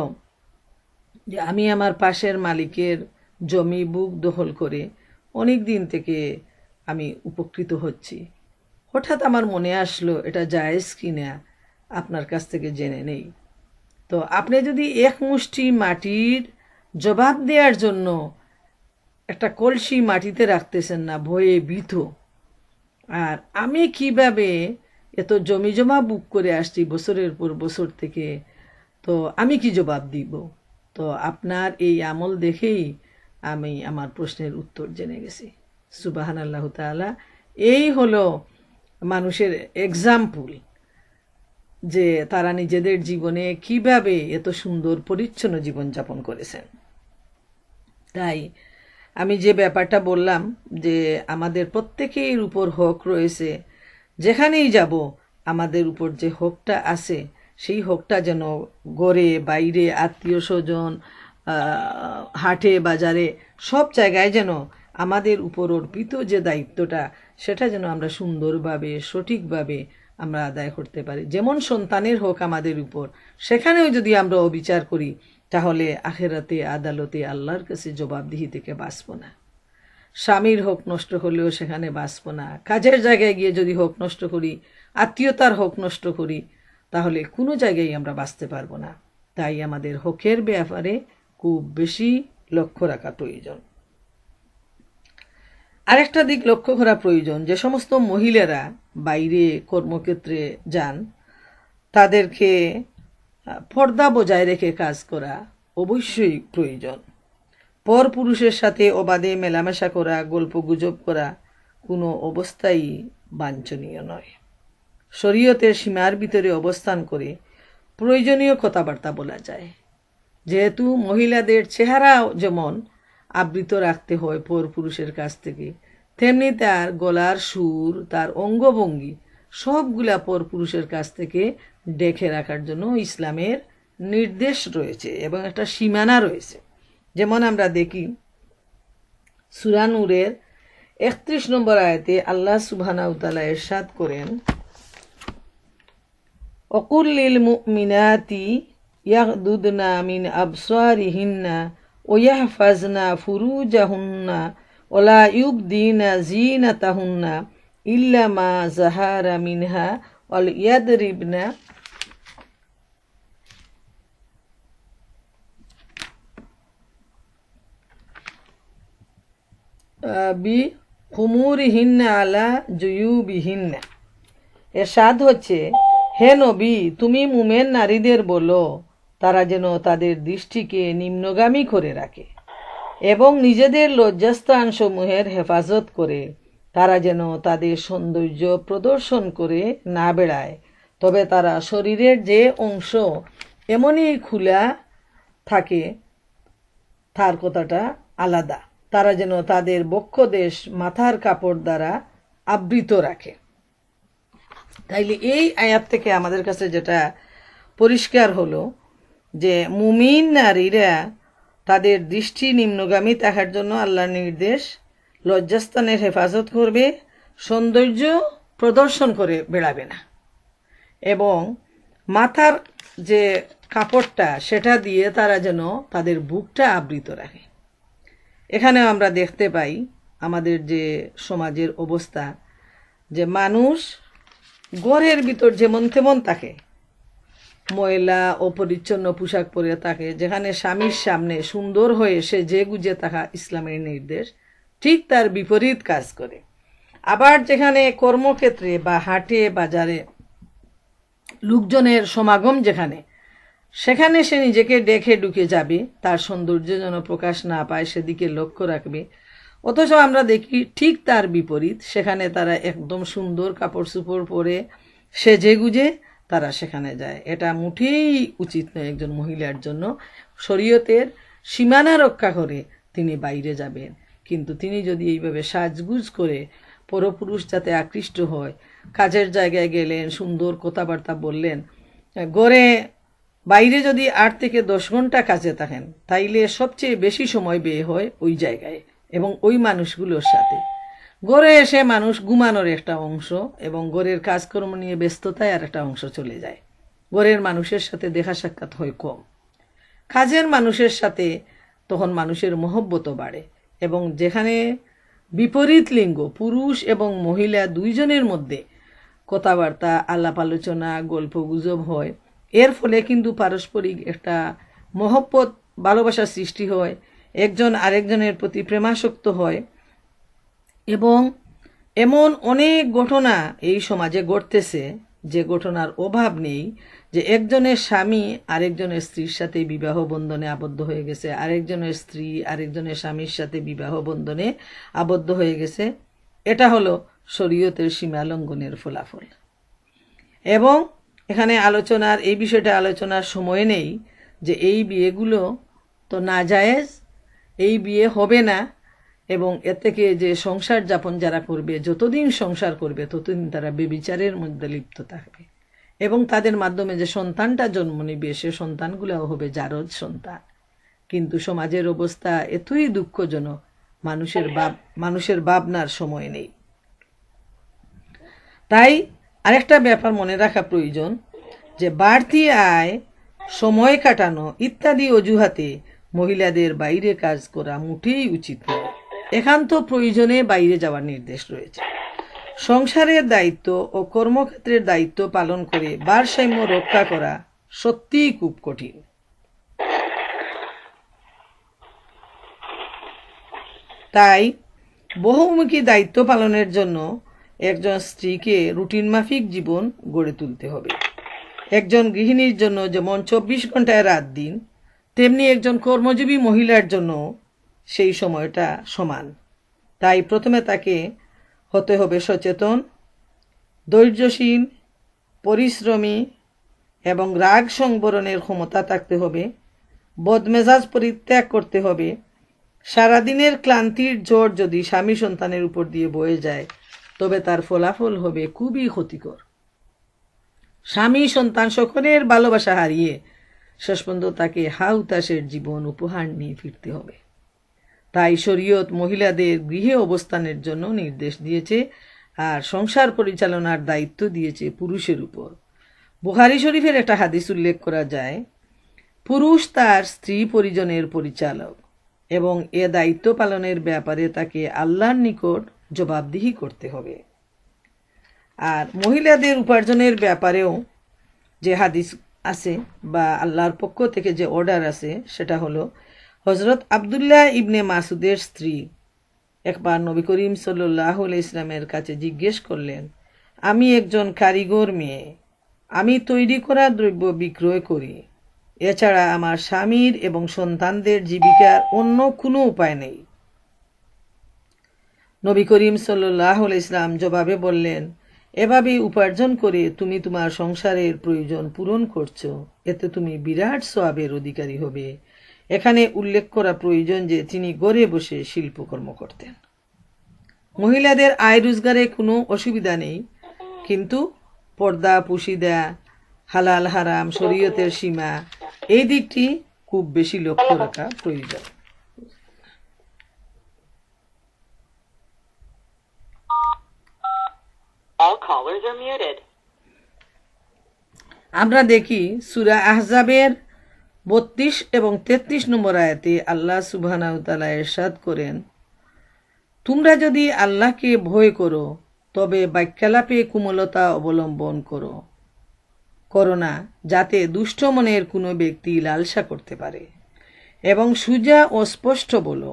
যে আমি আমার পাশের মালিকের জমি বুক দখল করে অনেক দিন থেকে আমি উপকৃত হচ্ছি, হঠাৎ আমার মনে আসলো এটা জায়েজ কিনা আপনার কাছ থেকে জেনে নেই। তো আপনি যদি এক মুষ্টি মাটির জবাব দেওয়ার জন্য একটা কলসি মাটিতে রাখতেছেন না ভয়ে ভীত, আর আমি কিভাবে এত জমি জমা বুক করে আসছি বছরের পর বছর থেকে, তো আমি কি জবাব দিব? তো আপনার এই আমল দেখেই আমি আমার প্রশ্নের উত্তর জেনে গেছি। সুবহানাল্লাহু তাআলা। এই হলো মানুষের এক্সাম্পল যে তারা নিজেদের জীবনে কিভাবে এত সুন্দর পরিচ্ছন্ন জীবনযাপন করেছেন। তাই আমি যে ব্যাপারটা বললাম যে আমাদের প্রত্যেকের উপর হক রয়েছে, যেখানেই যাব আমাদের উপর যে হকটা আছে সেই হকটা যেন ঘরে বাইরে আত্মীয় স্বজন হাটে বাজারে সব জায়গায় যেন আমাদের উপর অর্পিত যে দায়িত্বটা সেটা যেন আমরা সুন্দরভাবে সঠিকভাবে আমরা আদায় করতে পারি। যেমন সন্তানের হক আমাদের উপর, সেখানেও যদি আমরা অবিচার করি তাহলে আখেরাতে আদালতে আল্লাহর কাছে জবাবদিহি থেকে বাঁচব না। স্বামীর হক নষ্ট হলেও সেখানে বাঁচব না। কাজের জায়গায় গিয়ে যদি হক নষ্ট করি, আত্মীয়তার হক নষ্ট করি, তাহলে কোনো জায়গায় আমরা বাঁচতে পারবো না। তাই আমাদের হকের ব্যাপারে খুব বেশি লক্ষ্য রাখা প্রয়োজন। আরেকটা দিক লক্ষ্য করা প্রয়োজন, যে সমস্ত মহিলারা বাইরে কর্মক্ষেত্রে যান তাদেরকে পর্দা বজায় রেখে কাজ করা অবশ্যই প্রয়োজন। পর পুরুষের সাথে অবাধে মেলামেশা করা, গল্প গুজব করা কোনো অবস্থায় বাঞ্ছনীয় নয়। শরীয়তের সীমার ভিতরে অবস্থান করে প্রয়োজনীয় কথাবার্তা বলা যায়। যেহেতু মহিলাদের চেহারাও যেমন আবৃত রাখতে হয় পর পুরুষের কাছ থেকে, তেমনি তার গলার সুর, তার অঙ্গভঙ্গি সবগুলা পর পুরুষের কাছ থেকে ডেকে রাখার জন্য ইসলামের নির্দেশ রয়েছে এবং একটা সীমানা রয়েছে। যেমন আমরা দেখি সূরা নূরের 31 নম্বর আয়াতে আল্লাহ সুবহানাহু ওয়া তাআলা ইরশাদ করেন, ওয়াকুল লিল মুমিনাতি ইয়াগদুদনা মিন আবসারিহিন্না ওয়া ইয়াহফাজনা ফুরুজাহুন্না ওয়া লা ইউবদিনা জিনাতাহুন্না ইল্লা মা যাহারা মিনহা ওয়াল ইয়াদরিবনা বিখুমুরিহিন্না আলা জুয়ুবিহিন্না। এরশাদ হচ্ছে, হে নবী, তুমি মুমেন নারীদের বলো তারা যেন তাদের দৃষ্টিকে নিম্নগামী করে রাখে এবং নিজেদের লজ্জাস্থান সমূহের হেফাজত করে তারা যেন তাদের সৌন্দর্য প্রদর্শন করে না বেড়ায়, তবে তারা শরীরের যে অংশ এমনই খোলা থাকে তার কথাটা আলাদা। তারা যেন তাদের বক্ষদেশ মাথার কাপড় দ্বারা আবৃত রাখে। তাইলে এই আয়াত থেকে আমাদের কাছে যেটা পরিষ্কার হলো যে মুমিন নারীরা তাদের দৃষ্টি নিম্নগামী থাকার জন্য আল্লাহর নির্দেশ, লজ্জাস্থানের হেফাজত করবে, সৌন্দর্য প্রদর্শন করে বেড়াবে না এবং মাথার যে কাপড়টা সেটা দিয়ে তারা যেন তাদের বুকটা আবৃত রাখে। এখানেও আমরা দেখতে পাই আমাদের যে সমাজের অবস্থা, যে মানুষ ঘরের ভিতর যেমন তেমন থাকে, ময়লা অপরিচ্ছন্ন পোশাক পরে থাকে, যেখানে স্বামীর সামনে সুন্দর হয়ে সে যে গুজে থাকা ইসলামের নির্দেশ, ঠিক তার বিপরীত কাজ করে। আবার যেখানে কর্মক্ষেত্রে বা হাটে বাজারে লোকজনের সমাগম যেখানে, সেখানে সে নিজেকে ডেকে ঢুকে যাবে, তার সৌন্দর্য যেন প্রকাশ না পায় সেদিকে লক্ষ্য রাখবে। অথচ আমরা দেখি ঠিক তার বিপরীত, সেখানে তারা একদম সুন্দর কাপড় চোপড় পরে সেজে গুজে তারা সেখানে যায়। এটা মোটেই উচিত নয় একজন মহিলার জন্য। শরীয়তের সীমানা রক্ষা করে তিনি বাইরে যাবেন, কিন্তু তিনি যদি এইভাবে সাজগুজ করে পরপুরুষ যাতে আকৃষ্ট হয়, কাজের জায়গায় গেলেন, সুন্দর কথাবার্তা বললেন, গড়ে বাইরে যদি 8 থেকে 10 ঘন্টা কাজে থাকেন, তাইলে সবচেয়ে বেশি সময় ব্যয় হয় ওই জায়গায় এবং ওই মানুষগুলোর সাথে। ঘরে এসে মানুষ ঘুমানোর একটা অংশ এবং ঘরের কাজকর্ম নিয়ে ব্যস্ততায় আর একটা অংশ চলে যায়। ঘরের মানুষের সাথে দেখা সাক্ষাৎ হয় কম। কাজের মানুষের সাথে তখন মানুষের মহব্বতও বাড়ে এবং যেখানে বিপরীত লিঙ্গ পুরুষ এবং মহিলা দুইজনের মধ্যে কথাবার্তা, আলাপ আলোচনা, গল্প গুজব হয়, এর ফলে কিন্তু পারস্পরিক একটা মহব্বত, ভালোবাসার সৃষ্টি হয়, একজন আরেকজনের প্রতি প্রেমাসক্ত হয় এবং এমন অনেক ঘটনা এই সমাজে ঘটতেছে যে ঘটনার অভাব নেই, যে একজনের স্বামী আরেকজনের স্ত্রীর সাথে বিবাহ বন্ধনে আবদ্ধ হয়ে গেছে, আরেকজনের স্ত্রী আরেকজনের স্বামীর সাথে বিবাহ বন্ধনে আবদ্ধ হয়ে গেছে। এটা হলো শরীয়তের সীমা লঙ্ঘনের ফলাফল। এবং এখানে আলোচনার এই বিষয়টা আলোচনার সময় নেই যে এই বিয়েগুলো তো নাজায়েজ, এই বিয়ে হবে না, এবং এ থেকে যে সংসার যাপন যারা করবে, যতদিন সংসার করবে ততদিন তারা বেবিচারের মধ্যে লিপ্ত থাকবে, এবং তাদের মাধ্যমে যে সন্তানটা জন্ম নিবে সে সন্তানগুলোও হবে জারজ সন্তান। কিন্তু সমাজের অবস্থা এতই দুঃখজনক, মানুষের ভাবনার সময় নেই। তাই আরেকটা ব্যাপার মনে রাখা প্রয়োজন যে বাড়তি আয়, সময় কাটানো ইত্যাদি অজুহাতে মহিলাদের বাইরে কাজ করা মোটেই উচিত নয়। একান্ত প্রয়োজনে বাইরে যাওয়ার নির্দেশ রয়েছে। সংসারের দায়িত্ব ও কর্মক্ষেত্রের দায়িত্ব পালন করে ভারসাম্য রক্ষা করা সত্যিই খুব কঠিন। তাই বহুমুখী দায়িত্ব পালনের জন্য একজন স্ত্রীকে রুটিন মাফিক জীবন গড়ে তুলতে হবে। একজন গৃহিণীর জন্য যেমন 24 ঘন্টায় রাত দিন, তেমনি একজন কর্মজীবী মহিলার জন্য সেই সময়টা সমান। তাই প্রথমে তাকে হতে হবে সচেতন, ধৈর্যশীল, পরিশ্রমী এবং রাগ সংবরণের ক্ষমতা থাকতে হবে। বদমেজাজ পরিত্যাগ করতে হবে। সারাদিনের ক্লান্তির জোর যদি স্বামী সন্তানের উপর দিয়ে বয়ে যায় তবে তার ফলাফল হবে খুবই ক্ষতিকর। স্বামী সন্তান সকলের ভালোবাসা হারিয়ে শেষ পর্যন্ত তাকে হাউতাসের জীবন উপহার নিয়ে ফিরতে হবে। তাই শরীয়ত মহিলাদের গৃহে অবস্থানের জন্য নির্দেশ দিয়েছে, আর সংসার পরিচালনার দায়িত্ব দিয়েছে পুরুষের উপর। বুখারী শরীফের একটা হাদিস উল্লেখ করা যায়, পুরুষ তার স্ত্রী পরিজনের পরিচালক এবং এ দায়িত্ব পালনের ব্যাপারে তাকে আল্লাহর নিকট জবাবদিহি করতে হবে। আর মহিলাদের উপার্জনের ব্যাপারেও যে হাদিস আছে বা আল্লাহর পক্ষ থেকে যে অর্ডার আছে সেটা হলো, হযরত আব্দুল্লাহ ইবনে মাসুদের স্ত্রী একবার নবী করিম সাল্লাল্লাহু আলাইহি ইসলামের কাছে জিজ্ঞেস করলেন, আমি একজন কারিগর মেয়ে, আমি তৈরি করা দ্রব্য বিক্রয় করি, এছাড়া আমার স্বামীর এবং সন্তানদের জীবিকার অন্য কোনো উপায় নেই। নবী করিম সাল্লাল্লাহু আলাইহি ইসলাম জবাবে বললেন, এভাবে উপার্জন করে তুমি তোমার সংসারের প্রয়োজন পূরণ করছো, এতে তুমি বিরাট সওয়াবের অধিকারী হবে। এখানে উল্লেখ করা প্রয়োজন যে তিনি ঘরে বসে শিল্পকর্ম করতেন। মহিলাদের আয় রোজগারে কোনো অসুবিধা নেই, কিন্তু পর্দা, পুশিদা, হালাল হারাম, শরীয়তের সীমা, এই দিকটি খুব বেশি লক্ষ্য রাখা প্রয়োজন। All callers are muted. আমরা দেখি সূরা আহজাবের 32 এবং 33 নম্বর আয়াতে আল্লাহ সুবহানাহু ওয়া তাআলা ইরশাদ করেন, তোমরা যদি আল্লাহকে ভয় করো তবে বাক্যালাপে কোমলতা অবলম্বন করো না, যাতে দুষ্ট মনের কোনো ব্যক্তি লালসা করতে পারে, এবং সুজা ও স্পষ্ট বলো,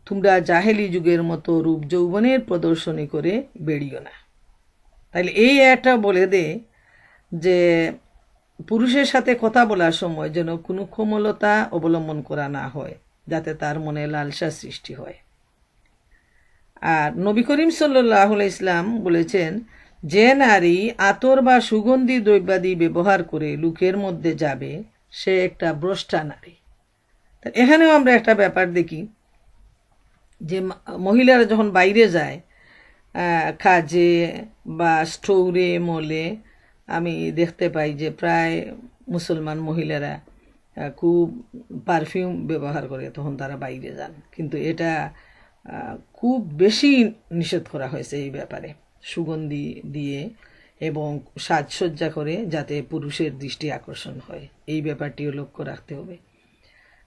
তোমরা জাহেলি যুগের মতো রূপ যৌবনের প্রদর্শনী করে বেরিও না। তাইলে এই একটা বলে দে যে পুরুষের সাথে কথা বলার সময় যেন কোনো কোমলতা অবলম্বন করা না হয়, যাতে তার মনে লালসা সৃষ্টি হয়। আর নবী করিম সাল্লাল্লাহু আলাইহি ইসলাম বলেছেন, যে নারী আতর বা সুগন্ধি দ্রব্যাদি ব্যবহার করে লোকের মধ্যে যাবে সে একটা ভ্রষ্টা নারী। এখানেও আমরা একটা ব্যাপার দেখি যে মহিলারা যখন বাইরে যায় কাজে বা স্টোরে মলে, আমি দেখতে পাই যে প্রায় মুসলমান মহিলারা খুব পারফিউম ব্যবহার করে তখন তারা বাইরে যান, কিন্তু এটা খুব বেশি নিষেধ করা হয়েছে এই ব্যাপারে, সুগন্ধি দিয়ে এবং সাজসজ্জা করে যাতে পুরুষের দৃষ্টি আকর্ষণ হয়, এই ব্যাপারটিও লক্ষ্য রাখতে হবে।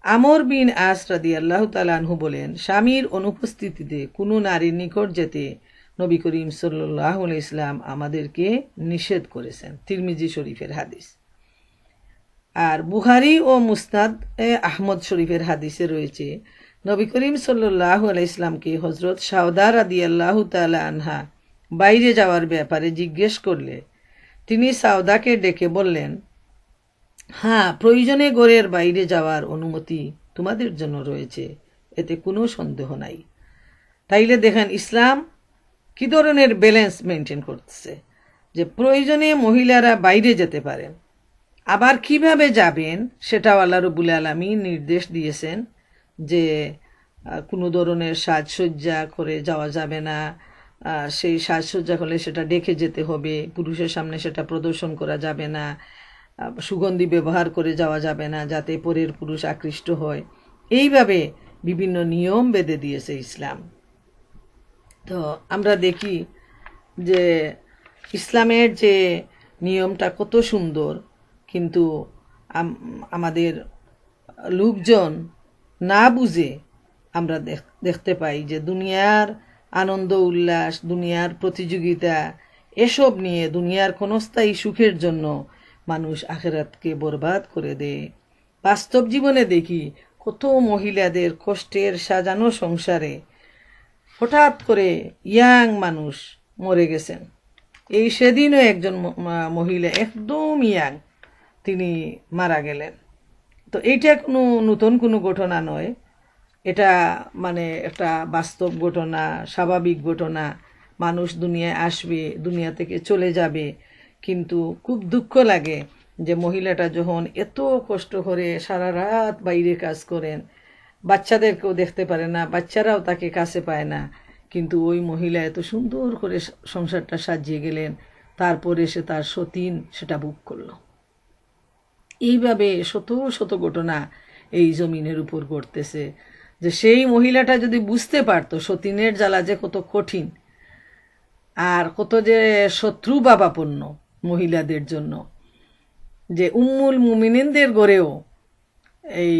আমর বিন আস রাদিয়াল্লাহু তাআলা আনহু বলেন, স্বামীর অনুপস্থিতিতে কোনো নারীর নিকট যেতে নবী করিম সাল্লাল্লাহু আলাইহি ইসলাম আমাদেরকে নিষেধ করেছেন। তিরমিজি শরীফের হাদিস। আর বুখারী ও মুসনাদ আহমদ শরীফের হাদিসে রয়েছে, নবী করিম সাল্লাল্লাহু আলাইহি ইসলামকে হযরত সাউদা রাদিয়াল্লাহু তাআলা আনহা বাইরে যাওয়ার ব্যাপারে জিজ্ঞেস করলে তিনি সাউদাকে ডেকে বললেন, হ্যাঁ, প্রয়োজনে ঘরের বাইরে যাওয়ার অনুমতি তোমাদের জন্য রয়েছে, এতে কোনো সন্দেহ নাই। তাইলে দেখেন ইসলাম কি ধরনের ব্যালেন্স মেনটেন করতেছে, যে প্রয়োজনে মহিলারা বাইরে যেতে পারেন, আবার কিভাবে যাবেন সেটাও আল্লাহ রাব্বুল আলামিন নির্দেশ দিয়েছেন, যে কোনো ধরনের সাজসজ্জা করে যাওয়া যাবে না, সেই সাজসজ্জা করলে সেটা ডেকে যেতে হবে, পুরুষের সামনে সেটা প্রদর্শন করা যাবে না, সুগন্ধি ব্যবহার করে যাওয়া যাবে না যাতে পরের পুরুষ আকৃষ্ট হয়। এইভাবে বিভিন্ন নিয়ম বেঁধে দিয়েছে ইসলাম। তো আমরা দেখি যে ইসলামের যে নিয়মটা কত সুন্দর, কিন্তু আমাদের লোকজন না বুঝে আমরা দেখতে পাই যে দুনিয়ার আনন্দ উল্লাস, দুনিয়ার প্রতিযোগিতা, এসব নিয়ে দুনিয়ার ক্ষণস্থায়ী সুখের জন্য মানুষ আখিরাতকে বরবাদ করে দেয়। বাস্তব জীবনে দেখি কত মহিলাদের কষ্টের সাজানো সংসারে হঠাৎ করে ইয়াং মানুষ মরে গেছেন। এই সেদিনও একজন মহিলা একদম ইয়াং, তিনি মারা গেলেন। তো এইটা কোনো নতুন কোনো ঘটনা নয়, এটা মানে একটা বাস্তব ঘটনা, স্বাভাবিক ঘটনা। মানুষ দুনিয়ায় আসবে, দুনিয়া থেকে চলে যাবে, কিন্তু খুব দুঃখ লাগে যে মহিলাটা যখন এত কষ্ট করে সারা রাত বাইরে কাজ করেন, বাচ্চাদেরকেও দেখতে পারে না, বাচ্চারাও তাকে কাছে পায় না, কিন্তু ওই মহিলা এত সুন্দর করে সংসারটা সাজিয়ে গেলেন, তারপরে সে তার সতীন সেটা ভোগ করলো। এইভাবে শত শত ঘটনা এই জমিনের উপর ঘটতেছে, যে সেই মহিলাটা যদি বুঝতে পারতো সতীনের জ্বালা যে কত কঠিন আর কত যে শত্রু বাবাপন্ন মহিলাদের জন্য, যে উম্মুল মুমিনিনদের গড়েও এই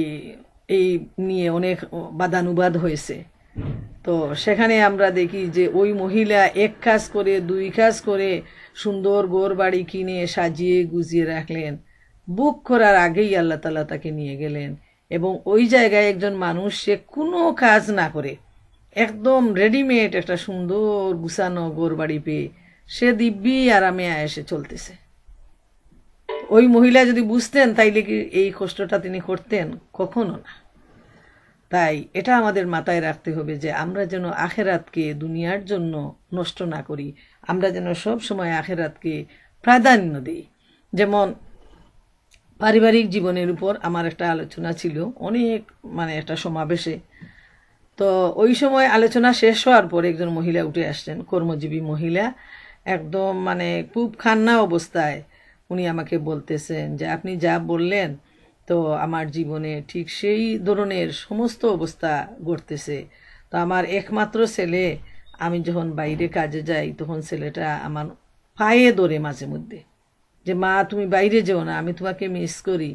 এই নিয়ে অনেক বাদানুবাদ হয়েছে। তো সেখানে আমরা দেখি যে ওই মহিলা এক কাজ করে দুই কাজ করে সুন্দর ঘর বাড়ি কিনে সাজিয়ে গুজিয়ে রাখলেন, বুক করার আগেই আল্লাহ তাআলা তাকে নিয়ে গেলেন, এবং ওই জায়গায় একজন মানুষ সে কোনো কাজ না করে একদম রেডিমেড একটা সুন্দর গুছানো ঘর বাড়ি পেয়ে সে দিব্যি আরামে এসে চলতেছে। ওই মহিলা যদি বুঝতেন তাইলে কি এই কষ্টটা তিনি করতেন? কখনো না। তাই এটা আমাদের মাথায় রাখতে হবে যে আমরা যেন আখেরাতকে দুনিয়ার জন্য নষ্ট না করি, আমরা যেন সব সময় আখেরাতকে প্রাধান্য দিই। যেমন পারিবারিক জীবনের উপর আমার একটা আলোচনা ছিল অনেক একটা সমাবেশে। তো ওই সময় আলোচনা শেষ হওয়ার পর একজন মহিলা উঠে আসছেন, কর্মজীবী মহিলা, একদম খুব কান্না অবস্থায় উনি আমাকে বলতেছেন যে আপনি যা বললেন তো আমার জীবনে ঠিক সেই ধরনের সমস্ত অবস্থা ঘটতেছে। তো আমার একমাত্র ছেলে, আমি যখন বাইরে কাজে যাই তখন ছেলেটা আমার পায়ে ধরে মাঝে মধ্যে যে মা তুমি বাইরে যেও না, আমি তোমাকে মিস করি।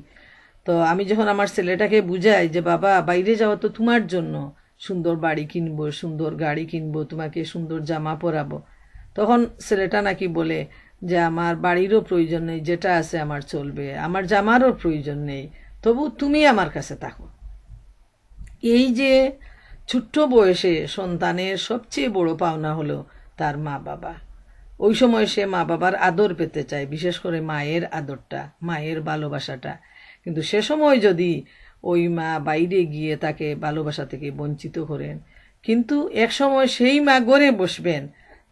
তো আমি যখন আমার ছেলেটাকে বুঝাই যে বাবা বাইরে যাওয়া তো তোমার জন্য, সুন্দর বাড়ি কিনবো, সুন্দর গাড়ি কিনবো, তোমাকে সুন্দর জামা পরাবো, তখন ছেলেটা নাকি বলে যে আমার বাড়িরও প্রয়োজন নেই, যেটা আছে আমার চলবে, আমার জামারও প্রয়োজন নেই, তবু তুমি আমার কাছে থাকো। এই যে ছোট্ট বয়সে সন্তানের সবচেয়ে বড় পাওনা হলো তার মা বাবা। ওই সময় সে মা বাবার আদর পেতে চায়, বিশেষ করে মায়ের আদরটা, মায়ের ভালোবাসাটা। কিন্তু সে সময় যদি ওই মা বাইরে গিয়ে তাকে ভালোবাসা থেকে বঞ্চিত করেন, কিন্তু এক সময় সেই মা গড়ে বসবেন,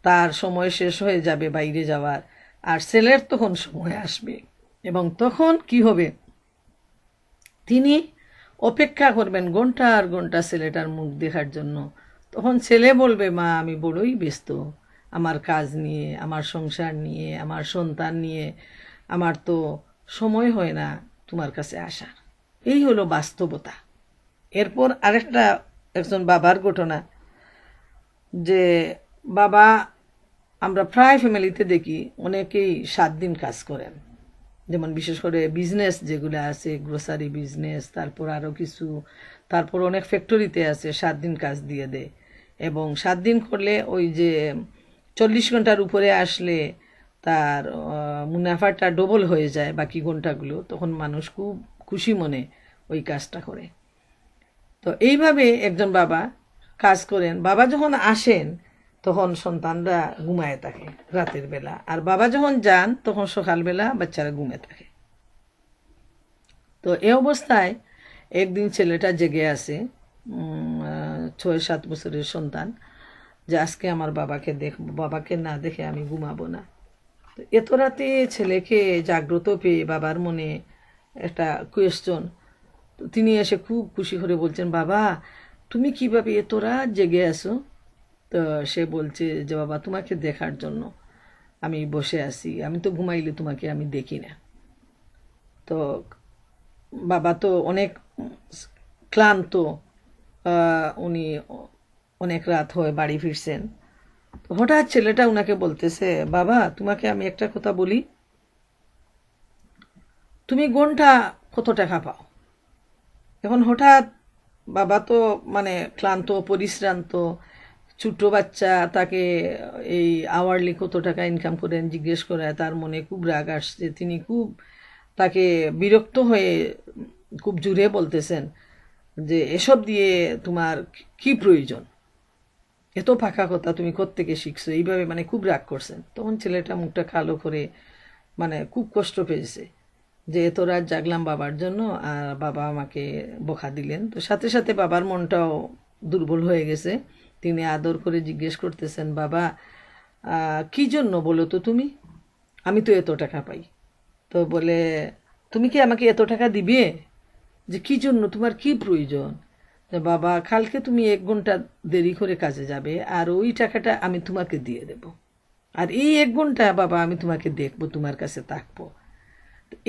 তার সময় শেষ হয়ে যাবে বাইরে যাওয়ার, আর ছেলের তখন সময় আসবে, এবং তখন কি হবে, তিনি অপেক্ষা করবেন ঘন্টার ঘন্টা ছেলেটার মুখ দেখার জন্য। তখন ছেলে বলবে মা আমি বড়ই ব্যস্ত, আমার কাজ নিয়ে, আমার সংসার নিয়ে, আমার সন্তান নিয়ে আমার তো সময় হয় না তোমার কাছে আসার। এই হলো বাস্তবতা। এরপর আরেকটা একজন বাবার ঘটনা, যে বাবা, আমরা প্রায় ফ্যামিলিতে দেখি অনেকেই 7 দিন কাজ করেন, যেমন বিশেষ করে বিজনেস যেগুলো আছে, গ্রোসারি বিজনেস, তারপর আরও কিছু, তারপর অনেক ফ্যাক্টরিতে আছে 7 দিন কাজ দিয়ে দেয়, এবং 7 দিন করলে ওই যে 40 ঘন্টার উপরে আসলে তার মুনাফাটা ডবল হয়ে যায় বাকি ঘন্টাগুলো, তখন মানুষ খুব খুশি মনে ওই কাজটা করে। তো এইভাবে একজন বাবা কাজ করেন, বাবা যখন আসেন তখন সন্তানরা ঘুমায় থাকে রাতের বেলা, আর বাবা যখন যান তখন সকালবেলা বাচ্চারা ঘুমিয়ে থাকে। তো এই অবস্থায় একদিন ছেলেটা জেগে আছে, 6-7 বছরের সন্তান, যে আজকে আমার বাবাকে দেখবো, বাবাকে না দেখে আমি ঘুমাবো না। তো এত রাতে ছেলেকে জাগ্রত পেয়ে বাবার মনে একটা কোয়েশ্চন, তো তিনি এসে খুব খুশি করে বলছেন বাবা তুমি কিভাবে এত রাত জেগে আছো? তো সে বলছে যে বাবা তোমাকে দেখার জন্য আমি বসে আছি, আমি তো ঘুমাইলে তোমাকে আমি দেখি না। তো বাবা তো অনেক ক্লান্ত, উনি অনেক রাত হয়ে বাড়ি ফিরছেন। তো হঠাৎ ছেলেটা উনাকে বলতেছে, বাবা তোমাকে আমি একটা কথা বলি, তুমি ঘন্টা কত টাকা পাও? এখন হঠাৎ বাবা তো মানে ক্লান্ত পরিশ্রান্ত, ছোট বাচ্চা তাকে এই আওয়ারলি কত টাকা ইনকাম করেন জিজ্ঞেস করায় তার মনে খুব রাগ আসছে। তিনি খুব তাকে বিরক্ত হয়ে খুব জোরে বলতেছেন যে এসব দিয়ে তোমার কি প্রয়োজন, এত ফাঁকা কথা তুমি কোত্থেকে শিখছো, এইভাবে মানে খুব রাগ করছেন। তখন ছেলেটা মুখটা কালো করে মানে খুব কষ্ট পেয়েছে যে এত রাত জাগলাম বাবার জন্য, আর বাবা আমাকে বকা দিলেন। তো সাথে সাথে বাবার মনটাও দুর্বল হয়ে গেছে। তিনি আদর করে জিজ্ঞেস করতেছেন, বাবা কি জন্য বলো তো তুমি, আমি তো এত টাকা পাই। তো বলে, তুমি কি আমাকে এত টাকা দিবে, যে কি জন্য, তোমার কি প্রয়োজন? যে বাবা কালকে তুমি 1 ঘন্টা দেরি করে কাজে যাবে, আর ওই টাকাটা আমি তোমাকে দিয়ে দেব, আর এই 1 ঘন্টা বাবা আমি তোমাকে দেখবো, তোমার কাছে থাকবো।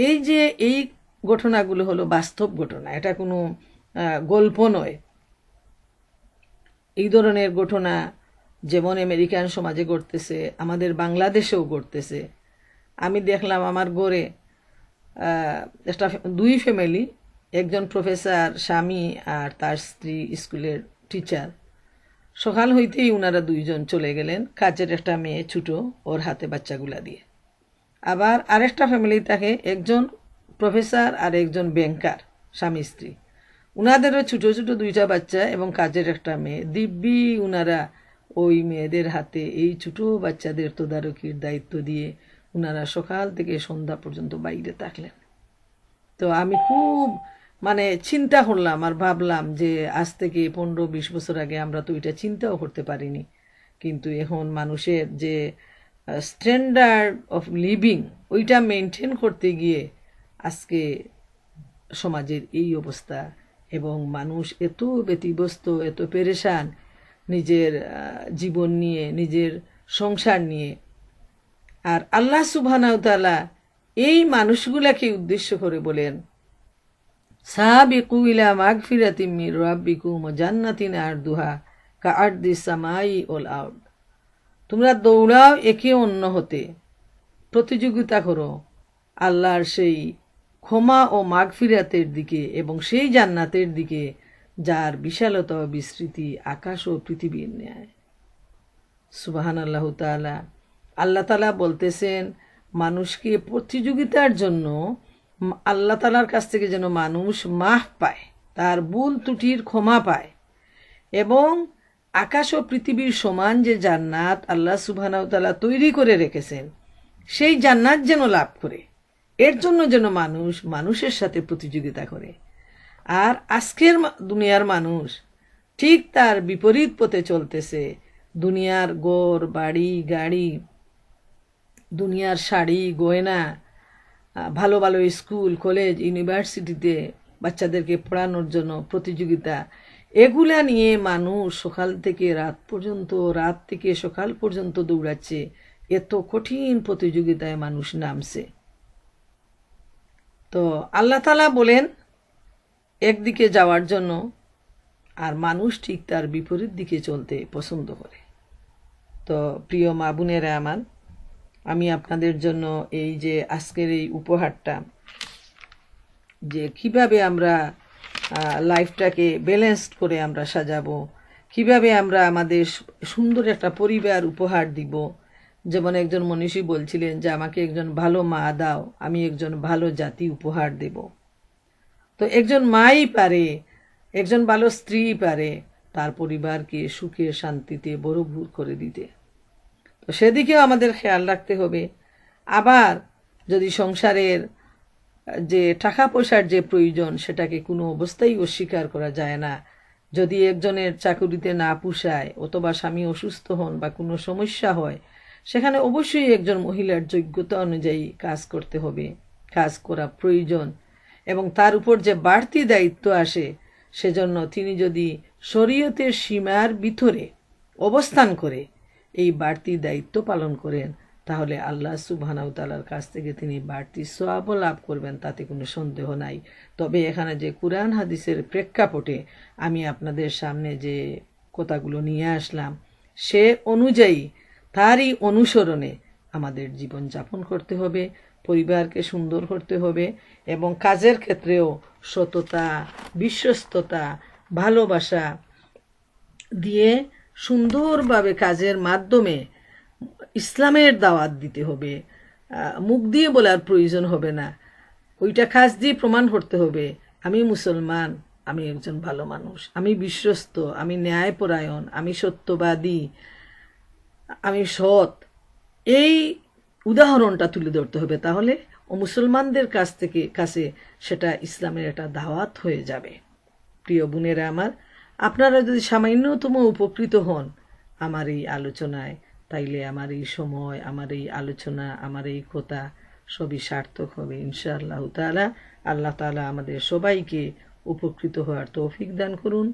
এই যে এই ঘটনাগুলো হলো বাস্তব ঘটনা, এটা কোনো গল্প নয়। এই ধরনের ঘটনা যেমন আমেরিকান সমাজে ঘটতেছে, আমাদের বাংলাদেশেও ঘটতেছে। আমি দেখলাম আমার ঘরে একটা 2 ফ্যামিলি, একজন প্রফেসর স্বামী আর তার স্ত্রী স্কুলের টিচার। সকাল হইতেই উনারা 2জন চলে গেলেন, কাজের একটা মেয়ে ছোট ওর হাতে বাচ্চাগুলা দিয়ে। আবার আরেকটা ফ্যামিলি থাকে, একজন প্রফেসর আর একজন ব্যাংকার, স্বামী স্ত্রী। উনাদেরও ছোট ছোট 2টা বাচ্চা এবং কাজের একটা মেয়ে। দিব্যি উনারা ওই মেয়েদের হাতে এই ছোট বাচ্চাদের তদারকির দায়িত্ব দিয়ে উনারা সকাল থেকে সন্ধ্যা পর্যন্ত বাইরে থাকলেন। তো আমি খুব মানে চিন্তা করলাম আর ভাবলাম যে আজ থেকে 15-20 বছর আগে আমরা তো এটা চিন্তাও করতে পারিনি, কিন্তু এখন মানুষের যে স্ট্যান্ডার্ড অফ লিভিং ওইটা মেনটেন করতে গিয়ে আজকে সমাজের এই অবস্থা, এবং মানুষ এত ব্যতিব্যস্ত, এত পেরেশান নিজের জীবন নিয়ে, নিজের সংসার নিয়ে। আর আল্লাহ সুবহানাহু ওয়া তাআলা এই মানুষগুলাকে উদ্দেশ্য করে বলেন, সাবিকু ইলা মাগফিরাতিম মির রাব্বিকুম ওয়া জান্নাতিন আরদুহা কাআরদিস সামাই ওয়াল আরদ। তোমরা দৌড়াও একে অন্য হতে, প্রতিযোগিতা করো আল্লাহর সেই ক্ষমা ও মাগফিরাতের দিকে এবং সেই জান্নাতের দিকে যার বিশালতা ও বিস্তৃতি আকাশ ও পৃথিবীর ন্যায়। সুবহানাল্লাহু তাআলা। আল্লাহ তাআলা বলতেছেন মানুষকে প্রতিযোগিতার জন্য আল্লাহ তাআলার কাছ থেকে যেন মানুষ মাফ পায়, তার ভুল ত্রুটির ক্ষমা পায়, এবং আকাশ ও পৃথিবীর সমান যে জান্নাত আল্লাহ সুবহানাহু ওয়া তাআলা তৈরি করে রেখেছেন সেই জান্নাত যেন লাভ করে, এর জন্য যেন মানুষ মানুষের সাথে প্রতিযোগিতা করে। আর আজকের দুনিয়ার মানুষ ঠিক তার বিপরীত পথে চলতেছে। দুনিয়ার ঘর বাড়ি গাড়ি, দুনিয়ার শাড়ি গয়না, ভালো ভালো স্কুল কলেজ ইউনিভার্সিটিতে বাচ্চাদেরকে পড়ানোর জন্য প্রতিযোগিতা, এগুলা নিয়ে মানুষ সকাল থেকে রাত পর্যন্ত, রাত থেকে সকাল পর্যন্ত দৌড়াচ্ছে। এত কঠিন প্রতিযোগিতায় মানুষ নামছে। তো আল্লাহ তাআলা বলেন একদিকে যাওয়ার জন্য, আর মানুষ ঠিক তার বিপরীত দিকে চলতে পছন্দ করে। তো প্রিয় মা বোনেরা আমার, আমি আপনাদের জন্য এই যে আজকের এই উপহারটা, যে কিভাবে আমরা লাইফটাকে ব্যালেন্সড করে আমরা সাজাবো, কিভাবে আমরা আমাদের সুন্দর একটা পরিবার উপহার দিব। যেমন একজন মনীষী বলছিলেন যে আমাকে একজন ভালো মা দাও, আমি একজন ভালো জাতি উপহার দেব। তো একজন মাই পারে, একজন ভালো স্ত্রী পারে তার পরিবারকে সুখে শান্তিতে ভরপুর করে দিতে। তো সেদিকেও আমাদের খেয়াল রাখতে হবে। আবার যদি সংসারের যে টাকা পয়সার যে প্রয়োজন সেটাকে কোনো অবস্থায় অস্বীকার করা যায় না। যদি একজনের চাকুরিতে না পুষায় অথবা স্বামী অসুস্থ হন বা কোনো সমস্যা হয়, সেখানে অবশ্যই একজন মহিলার যোগ্যতা অনুযায়ী কাজ করতে হবে, কাজ করা প্রয়োজন। এবং তার উপর যে বাড়তি দায়িত্ব আসে সেজন্য তিনি যদি শরীয়তের সীমার ভিতরে অবস্থান করে এই বাড়তি দায়িত্ব পালন করেন, তাহলে আল্লাহ সুবহানাহু তাআলার কাছ থেকে তিনি বাড়তি সওয়াব লাভ করবেন, তাতে কোনো সন্দেহ নাই। তবে এখানে যে কুরআন হাদিসের প্রেক্ষাপটে আমি আপনাদের সামনে যে কথাগুলো নিয়ে আসলাম, সে অনুযায়ী তারই অনুসরণে আমাদের জীবন যাপন করতে হবে, পরিবারকে সুন্দর করতে হবে এবং কাজের ক্ষেত্রেও সততা, বিশ্বস্ততা, ভালোবাসা দিয়ে সুন্দরভাবে কাজের মাধ্যমে ইসলামের দাওয়াত দিতে হবে। মুখ দিয়ে বলার প্রয়োজন হবে না, ওইটা কাজ দিয়ে প্রমাণ করতে হবে আমি মুসলমান, আমি একজন ভালো মানুষ, আমি বিশ্বস্ত, আমি ন্যায়পরায়ণ, আমি সত্যবাদী, আমি সৎ। এই উদাহরণটা তুলে ধরতে হবে, তাহলে ও মুসলমানদের কাছে সেটা ইসলামের একটা দাওয়াত হয়ে যাবে। প্রিয় বোনেরা আমার, আপনারা যদি সামান্যতম উপকৃত হন আমার এই আলোচনায়, তাইলে আমার এই সময়, আমার এই আলোচনা, আমার এই কথা সবই সার্থক হবে ইনশাআল্লাহ তাআলা। আল্লাহ তাআলা আমাদের সবাইকে উপকৃত হওয়ার তৌফিক দান করুন।